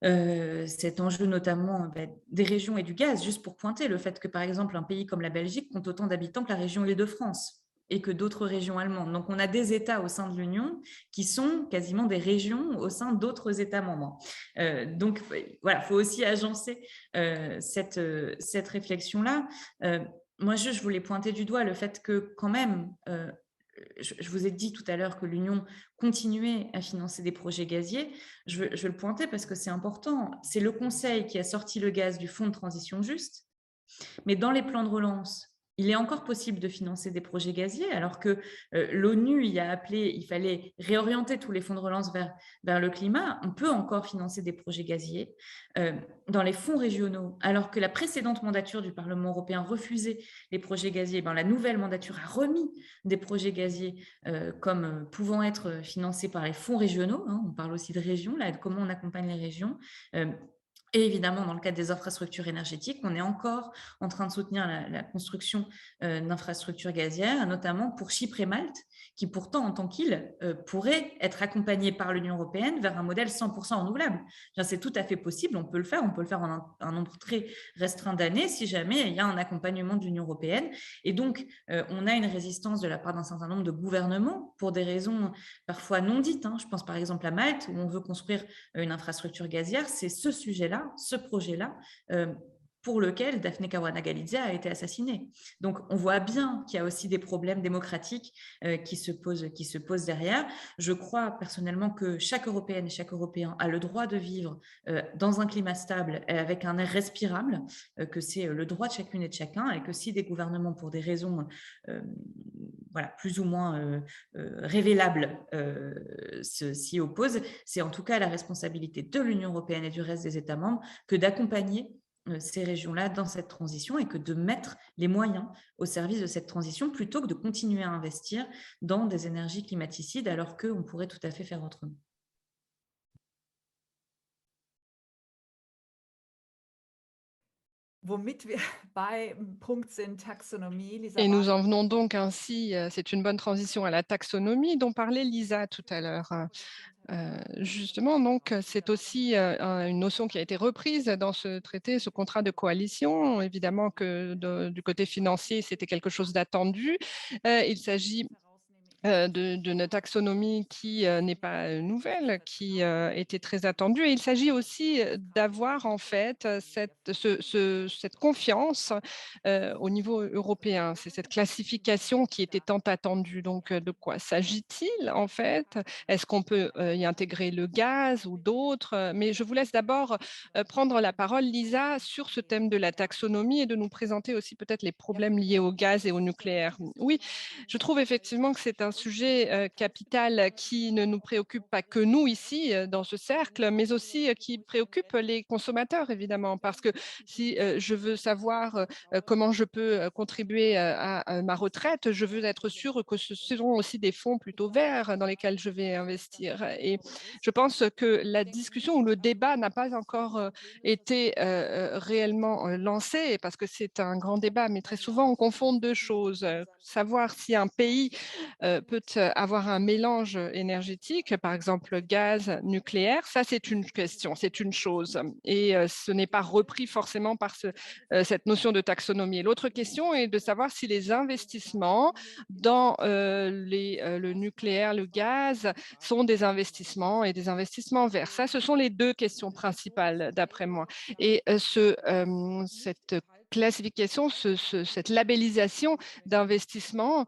S2: notamment des régions et du gaz, juste pour pointer le fait que, par exemple, un pays comme la Belgique compte autant d'habitants que la région Île-de-France et que d'autres régions allemandes. Donc, on a des États au sein de l'Union qui sont quasiment des régions au sein d'autres États membres. Donc, voilà, il faut aussi agencer cette réflexion-là. Moi, je voulais pointer du doigt le fait que, quand même, je vous ai dit tout à l'heure que l'Union continuait à financer des projets gaziers. Je veux le pointer parce que c'est important. C'est le Conseil qui a sorti le gaz du Fonds de transition juste. Mais dans les plans de relance, il est encore possible de financer des projets gaziers, alors que l'ONU y a appelé, il fallait réorienter tous les fonds de relance vers le climat. On peut encore financer des projets gaziers dans les fonds régionaux, alors que la précédente mandature du Parlement européen refusait les projets gaziers. La nouvelle mandature a remis des projets gaziers comme pouvant être financés par les fonds régionaux. Hein. On parle aussi de régions, là, de comment on accompagne les régions. Et évidemment, dans le cadre des infrastructures énergétiques, on est encore en train de soutenir la construction d'infrastructures gazières, notamment pour Chypre et Malte, qui pourtant, en tant qu'île, pourraient être accompagnés par l'Union européenne vers un modèle 100% renouvelable. C'est tout à fait possible, on peut le faire en un nombre très restreint d'années si jamais il y a un accompagnement de l'Union européenne. Et donc, on a une résistance de la part d'un certain nombre de gouvernements pour des raisons parfois non dites. Hein. Je pense par exemple à Malte, où on veut construire une infrastructure gazière. C'est ce sujet-là, ce projet-là, pour lequel Daphne Caruana Galizia a été assassinée. Donc, on voit bien qu'il y a aussi des problèmes démocratiques qui se posent derrière. Je crois personnellement que chaque Européenne et chaque Européen a le droit de vivre dans un climat stable et avec un air respirable, que c'est le droit de chacune et de chacun, et que si des gouvernements, pour des raisons plus ou moins révélables, s'y opposent, c'est en tout cas la responsabilité de l'Union européenne et du reste des États membres que d'accompagner ces régions-là dans cette transition et que de mettre les moyens au service de cette transition plutôt que de continuer à investir dans des énergies climaticides alors qu'on pourrait tout à fait faire autrement.
S1: Et nous en venons donc ainsi, c'est une bonne transition à la taxonomie dont parlait Lisa tout à l'heure. Justement, donc, c'est aussi une notion qui a été reprise dans ce traité, ce contrat de coalition. Évidemment que du côté financier, c'était quelque chose d'attendu. Il s'agit d'une taxonomie qui n'est pas nouvelle, qui était très attendue. Et il s'agit aussi d'avoir en fait cette confiance au niveau européen. C'est cette classification qui était tant attendue. Donc, de quoi s'agit-il en fait? Est-ce qu'on peut y intégrer le gaz ou d'autres? Mais je vous laisse d'abord prendre la parole, Lisa, sur ce thème de la taxonomie et de nous présenter aussi peut-être les problèmes liés au gaz et au nucléaire. Oui, je trouve effectivement que c'est un sujet capital qui ne nous préoccupe pas que nous ici dans ce cercle, mais aussi qui préoccupe les consommateurs évidemment, parce que si je veux savoir comment je peux contribuer à ma retraite, je veux être sûre que ce seront aussi des fonds plutôt verts dans lesquels je vais investir. Et je pense que la discussion ou le débat n'a pas encore été réellement lancé, parce que c'est un grand débat, mais très souvent on confond deux choses. Savoir si un pays peut avoir un mélange énergétique, par exemple gaz, nucléaire, ça c'est une question, c'est une chose. Et ce n'est pas repris forcément par cette notion de taxonomie. L'autre question est de savoir si les investissements dans le nucléaire, le gaz, sont des investissements et des investissements verts. Ça, ce sont les deux questions principales d'après moi. Et cette classification, cette labellisation d'investissement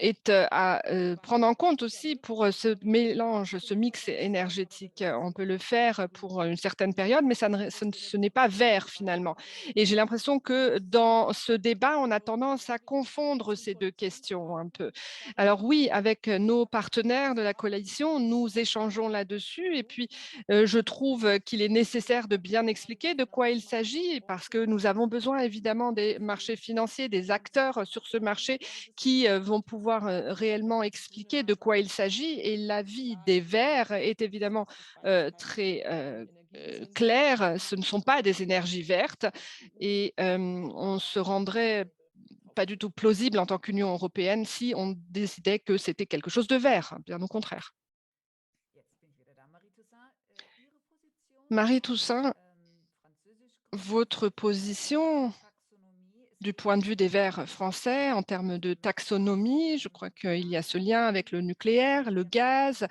S1: est à prendre en compte aussi pour ce mélange, ce mix énergétique. On peut le faire pour une certaine période, mais ce n'est pas vert finalement. Et j'ai l'impression que dans ce débat, on a tendance à confondre ces deux questions un peu. Alors oui, avec nos partenaires de la coalition, nous échangeons là-dessus et puis je trouve qu'il est nécessaire de bien expliquer de quoi il s'agit parce que nous avons besoin évidemment des marchés financiers, des acteurs sur ce marché qui vont pouvoir réellement expliquer de quoi il s'agit. Et l'avis des Verts est évidemment très clair. Ce ne sont pas des énergies vertes et on se rendrait pas du tout plausible en tant qu'Union européenne si on décidait que c'était quelque chose de vert, bien au contraire. Marie Toussaint, votre position du point de vue des Verts français en termes de taxonomie, je crois qu'il y a ce lien avec le nucléaire, le gaz,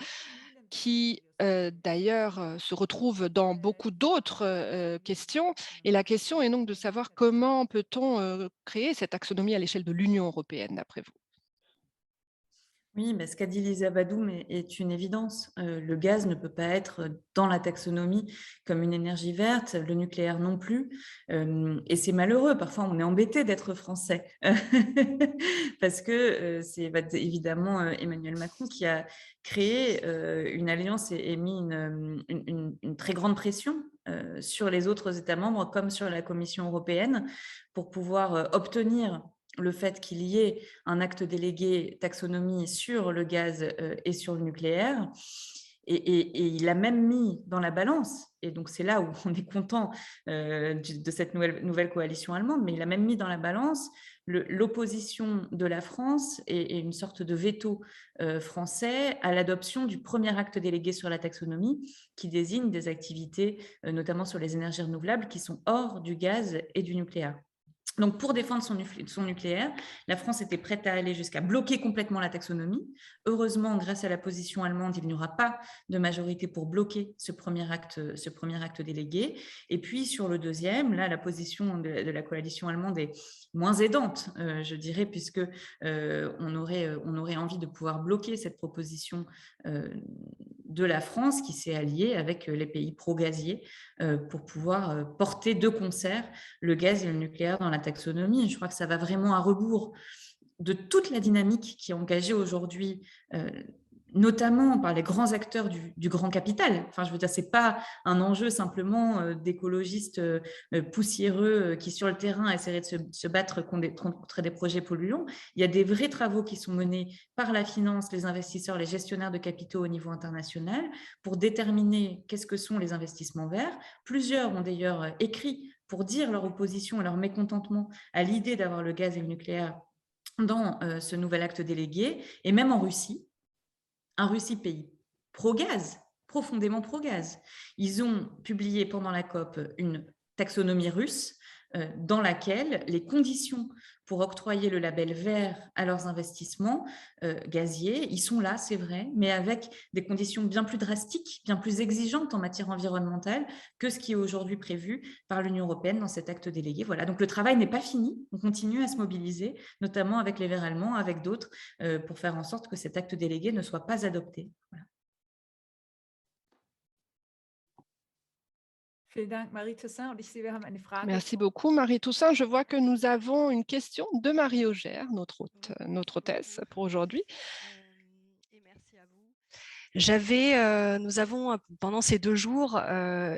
S1: qui d'ailleurs se retrouve dans beaucoup d'autres questions. Et la question est donc de savoir comment peut-on créer cette taxonomie à l'échelle de l'Union européenne, d'après vous?
S2: Oui, ce qu'a dit Lisa Badoum est une évidence. Le gaz ne peut pas être dans la taxonomie comme une énergie verte, le nucléaire non plus. Et c'est malheureux, parfois on est embêté d'être français, parce que c'est évidemment Emmanuel Macron qui a créé une alliance et mis une très grande pression sur les autres États membres comme sur la Commission européenne pour pouvoir obtenir le fait qu'il y ait un acte délégué taxonomie sur le gaz et sur le nucléaire. Et il a même mis dans la balance, et donc c'est là où on est content de cette nouvelle coalition allemande, mais il a même mis dans la balance l'opposition de la France et une sorte de veto français à l'adoption du premier acte délégué sur la taxonomie qui désigne des activités, notamment sur les énergies renouvelables, qui sont hors du gaz et du nucléaire. Donc, pour défendre son nucléaire, la France était prête à aller jusqu'à bloquer complètement la taxonomie. Heureusement, grâce à la position allemande, il n'y aura pas de majorité pour bloquer ce premier acte délégué. Et puis, sur le deuxième, là, la position de la coalition allemande est moins aidante, je dirais, puisque on aurait envie de pouvoir bloquer cette proposition de la France qui s'est alliée avec les pays pro-gaziers pour pouvoir porter de concert le gaz et le nucléaire dans la taxonomie. Et je crois que ça va vraiment à rebours de toute la dynamique qui est engagée aujourd'hui, notamment par les grands acteurs du grand capital. Enfin, je veux dire, c'est pas un enjeu simplement d'écologistes poussiéreux qui, sur le terrain, essaieraient de se battre contre des projets polluants. Il y a des vrais travaux qui sont menés par la finance, les investisseurs, les gestionnaires de capitaux au niveau international pour déterminer qu'est-ce que sont les investissements verts. Plusieurs ont d'ailleurs écrit pour dire leur opposition et leur mécontentement à l'idée d'avoir le gaz et le nucléaire dans ce nouvel acte délégué, et même en Russie, un Russie pays pro-gaz, profondément pro-gaz. Ils ont publié pendant la COP une taxonomie russe dans laquelle les conditions pour octroyer le label vert à leurs investissements gaziers, ils sont là, c'est vrai, mais avec des conditions bien plus drastiques, bien plus exigeantes en matière environnementale que ce qui est aujourd'hui prévu par l'Union européenne dans cet acte délégué. Voilà, donc le travail n'est pas fini, on continue à se mobiliser, notamment avec les Verts allemands, avec d'autres, pour faire en sorte que cet acte délégué ne soit pas adopté. Voilà.
S1: Merci beaucoup, Marie Toussaint. Je vois que nous avons une question de Marie Augère, notre hôtesse pour aujourd'hui.
S5: Et merci à vous. Nous avons, pendant ces 2 jours,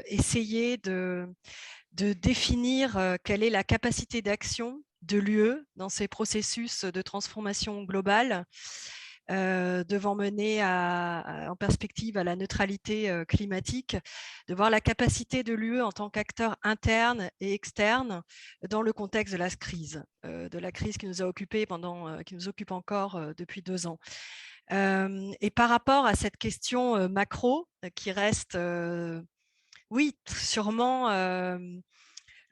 S5: essayé de définir quelle est la capacité d'action de l'UE dans ces processus de transformation globale. devant mener en perspective à la neutralité climatique, de voir la capacité de l'UE en tant qu'acteur interne et externe dans le contexte de la crise qui nous a occupés qui nous occupe encore depuis 2 ans. Et par rapport à cette question macro qui reste, oui, sûrement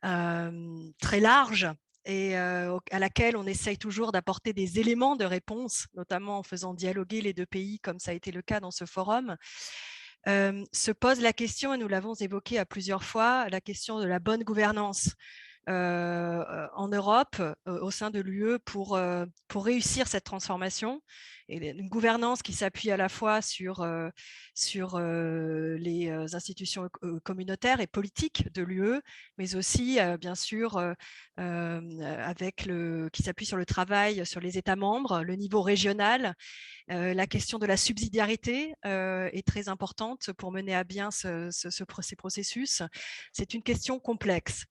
S5: très large et à laquelle on essaye toujours d'apporter des éléments de réponse, notamment en faisant dialoguer les 2 pays, comme ça a été le cas dans ce forum, se pose la question, et nous l'avons évoqué à plusieurs fois, la question de la bonne gouvernance en Europe, au sein de l'UE, pour réussir cette transformation. Et une gouvernance qui s'appuie à la fois sur les institutions communautaires et politiques de l'UE, mais aussi, bien sûr, qui s'appuie sur le travail sur les États membres, le niveau régional. La question de la subsidiarité est très importante pour mener à bien ces processus. C'est une question complexe.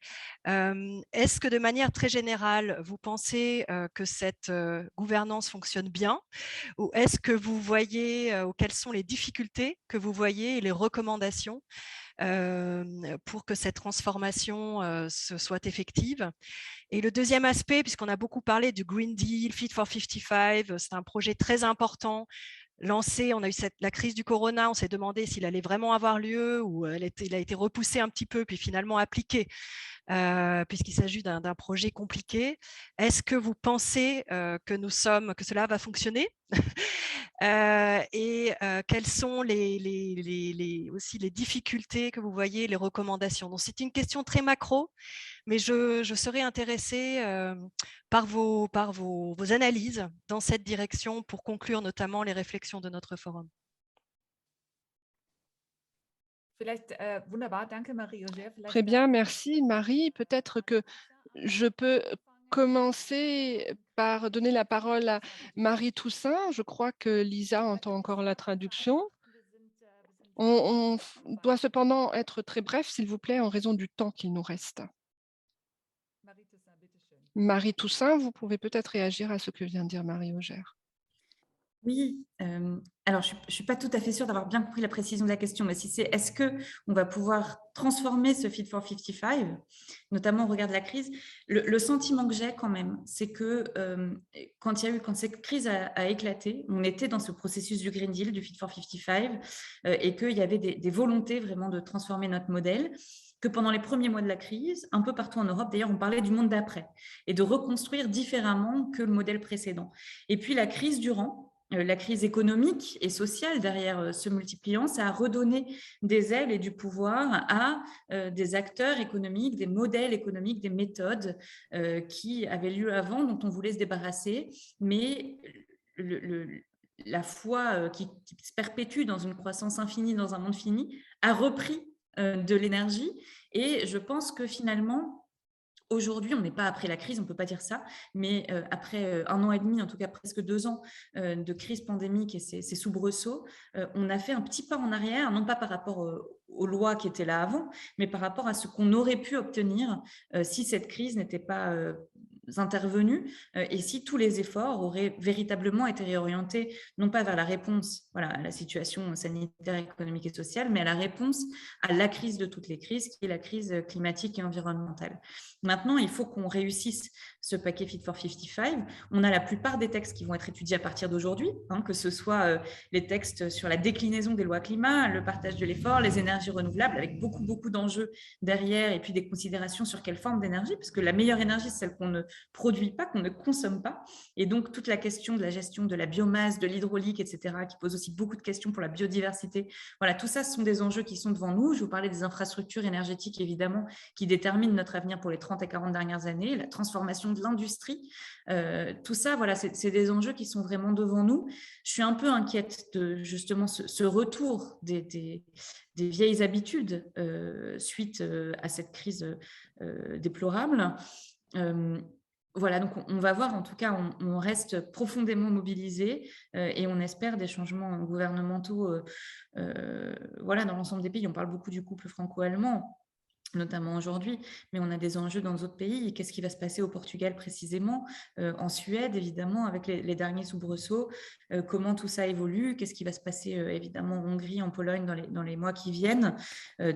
S5: Est-ce que de manière très générale, vous pensez que cette gouvernance fonctionne bien, ou est-ce que vous voyez, ou quelles sont les difficultés que vous voyez et les recommandations pour que cette transformation soit effective? Et le deuxième aspect, puisqu'on a beaucoup parlé du Green Deal, Fit for 55, c'est un projet très important lancé. On a eu la crise du corona, on s'est demandé s'il allait vraiment avoir lieu ou il a été repoussé un petit peu, puis finalement appliqué, puisqu'il s'agit d'un projet compliqué. Est-ce que vous pensez que cela va fonctionner? Et quelles sont aussi les difficultés que vous voyez, les recommandations? Donc, c'est une question très macro, mais je serais intéressée par vos analyses dans cette direction pour conclure notamment les réflexions de notre forum.
S1: Très bien, merci Marie. Peut-être que je peux commencer par donner la parole à Marie Toussaint. Je crois que Lisa entend encore la traduction. On doit cependant être très bref, s'il vous plaît, en raison du temps qu'il nous reste. Marie Toussaint, vous pouvez peut-être réagir à ce que vient de dire Marie Augère.
S2: Oui, alors je ne suis pas tout à fait sûre d'avoir bien compris la précision de la question, mais si c'est est-ce qu'on va pouvoir transformer ce Fit for 55, notamment au regard de la crise, le sentiment que j'ai quand même, c'est que quand cette crise a éclaté, on était dans ce processus du Green Deal, du Fit for 55, et qu'il y avait des volontés vraiment de transformer notre modèle, que pendant les premiers mois de la crise, un peu partout en Europe, d'ailleurs, on parlait du monde d'après et de reconstruire différemment que le modèle précédent. Et puis la crise durant, la crise économique et sociale derrière se multipliant, ça a redonné des ailes et du pouvoir à des acteurs économiques, des modèles économiques, des méthodes qui avaient lieu avant, dont on voulait se débarrasser, mais la foi qui se perpétue dans une croissance infinie, dans un monde fini, a repris de l'énergie. Et je pense que finalement, aujourd'hui, on n'est pas après la crise, on ne peut pas dire ça, mais après 1 an et demi, en tout cas presque 2 ans de crise pandémique et ces soubresauts, on a fait un petit pas en arrière, non pas par rapport aux lois qui étaient là avant, mais par rapport à ce qu'on aurait pu obtenir si cette crise n'était pas intervenue et si tous les efforts auraient véritablement été réorientés, non pas vers la réponse à la situation sanitaire, économique et sociale, mais à la réponse à la crise de toutes les crises, qui est la crise climatique et environnementale. Maintenant, il faut qu'on réussisse ce paquet Fit for 55. On a la plupart des textes qui vont être étudiés à partir d'aujourd'hui, que ce soit les textes sur la déclinaison des lois climat, le partage de l'effort, les énergies renouvelables, avec beaucoup d'enjeux derrière, et puis des considérations sur quelle forme d'énergie, parce que la meilleure énergie, c'est celle qu'on ne produit pas, qu'on ne consomme pas. Et donc, toute la question de la gestion de la biomasse, de l'hydraulique, etc., qui pose aussi beaucoup de questions pour la biodiversité. Voilà, tout ça, ce sont des enjeux qui sont devant nous. Je vous parlais des infrastructures énergétiques, évidemment, qui déterminent notre avenir pour les 30 et 40 dernières années, la transformation de l'industrie. Tout ça, voilà, c'est des enjeux qui sont vraiment devant nous. Je suis un peu inquiète de justement ce retour des vieilles habitudes suite à cette crise déplorable. Voilà, donc on va voir, en tout cas, on reste profondément mobilisés et on espère des changements gouvernementaux dans l'ensemble des pays. On parle beaucoup du couple franco-allemand. notamment aujourd'hui, mais on a des enjeux dans d'autres pays. Qu'est-ce qui va se passer au Portugal précisément, en Suède, évidemment, avec les derniers soubresauts, comment tout ça évolue, qu'est-ce qui va se passer, évidemment, en Hongrie, en Pologne, dans les mois qui viennent.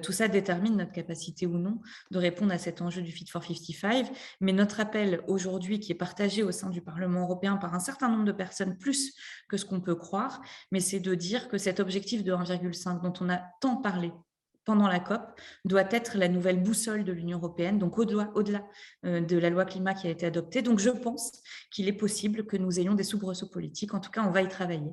S2: Tout ça détermine notre capacité ou non de répondre à cet enjeu du Fit for 55. Mais notre appel aujourd'hui, qui est partagé au sein du Parlement européen par un certain nombre de personnes, plus que ce qu'on peut croire, mais c'est de dire que cet objectif de 1,5 dont on a tant parlé pendant la COP, doit être la nouvelle boussole de l'Union européenne, donc au-delà de la loi climat qui a été adoptée. Donc, je pense qu'il est possible que nous ayons des soubresauts politiques. En tout cas, on va y travailler.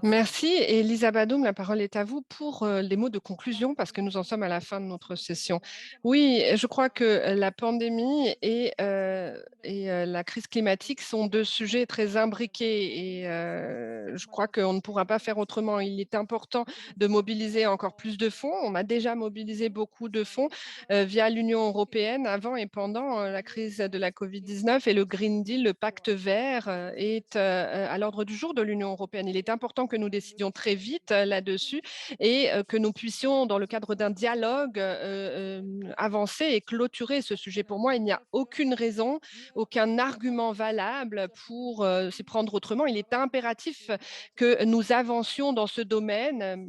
S1: Merci. Et Lisa Badum, la parole est à vous pour les mots de conclusion, parce que nous en sommes à la fin de notre session. Oui, je crois que la pandémie et la crise climatique sont deux sujets très imbriqués et je crois qu'on ne pourra pas faire autrement. Il est important de mobiliser encore plus de fonds. On a déjà mobilisé beaucoup de fonds via l'Union européenne avant et pendant la crise de la Covid-19 et le Green Deal, le pacte vert est à l'ordre du jour de l'Union européenne. Il est important que nous décidions très vite là-dessus et que nous puissions, dans le cadre d'un dialogue, avancer et clôturer ce sujet. Pour moi, il n'y a aucune raison, aucun argument valable pour s'y prendre autrement. Il est impératif que nous avancions dans ce domaine,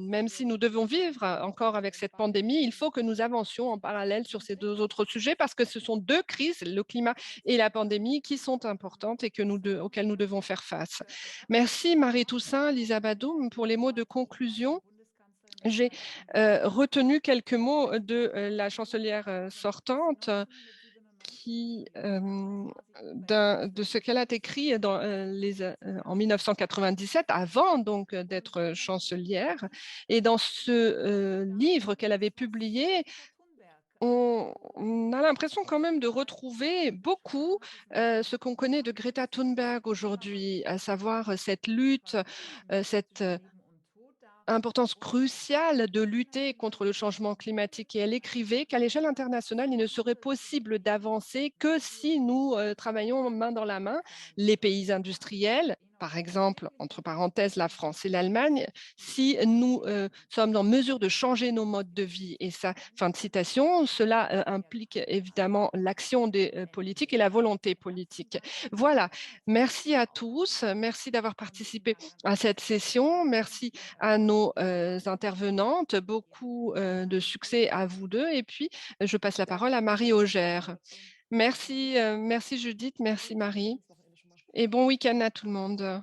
S1: même si nous devons vivre encore avec cette pandémie. Il faut que nous avancions en parallèle sur ces deux autres sujets parce que ce sont deux crises, le climat et la pandémie, qui sont importantes et auxquelles nous devons faire face. Merci Marie-Toussaint, Lisa Badum, pour les mots de conclusion. J'ai retenu quelques mots de la chancelière sortante de ce qu'elle a écrit en 1997, avant donc d'être chancelière. Et dans ce livre qu'elle avait publié, on a l'impression quand même de retrouver beaucoup ce qu'on connaît de Greta Thunberg aujourd'hui, à savoir cette lutte, cette importance cruciale de lutter contre le changement climatique. Et elle écrivait qu'à l'échelle internationale, il ne serait possible d'avancer que si nous travaillons main dans la main, les pays industriels, par exemple, entre parenthèses, la France et l'Allemagne, si nous sommes en mesure de changer nos modes de vie. Et ça, fin de citation, cela implique évidemment l'action des politiques et la volonté politique. Voilà, merci à tous, merci d'avoir participé à cette session, merci à nos intervenantes, beaucoup de succès à vous deux. Et puis, je passe la parole à Marie Augère. Merci, merci Judith, merci Marie. Et bon week-end à tout le monde.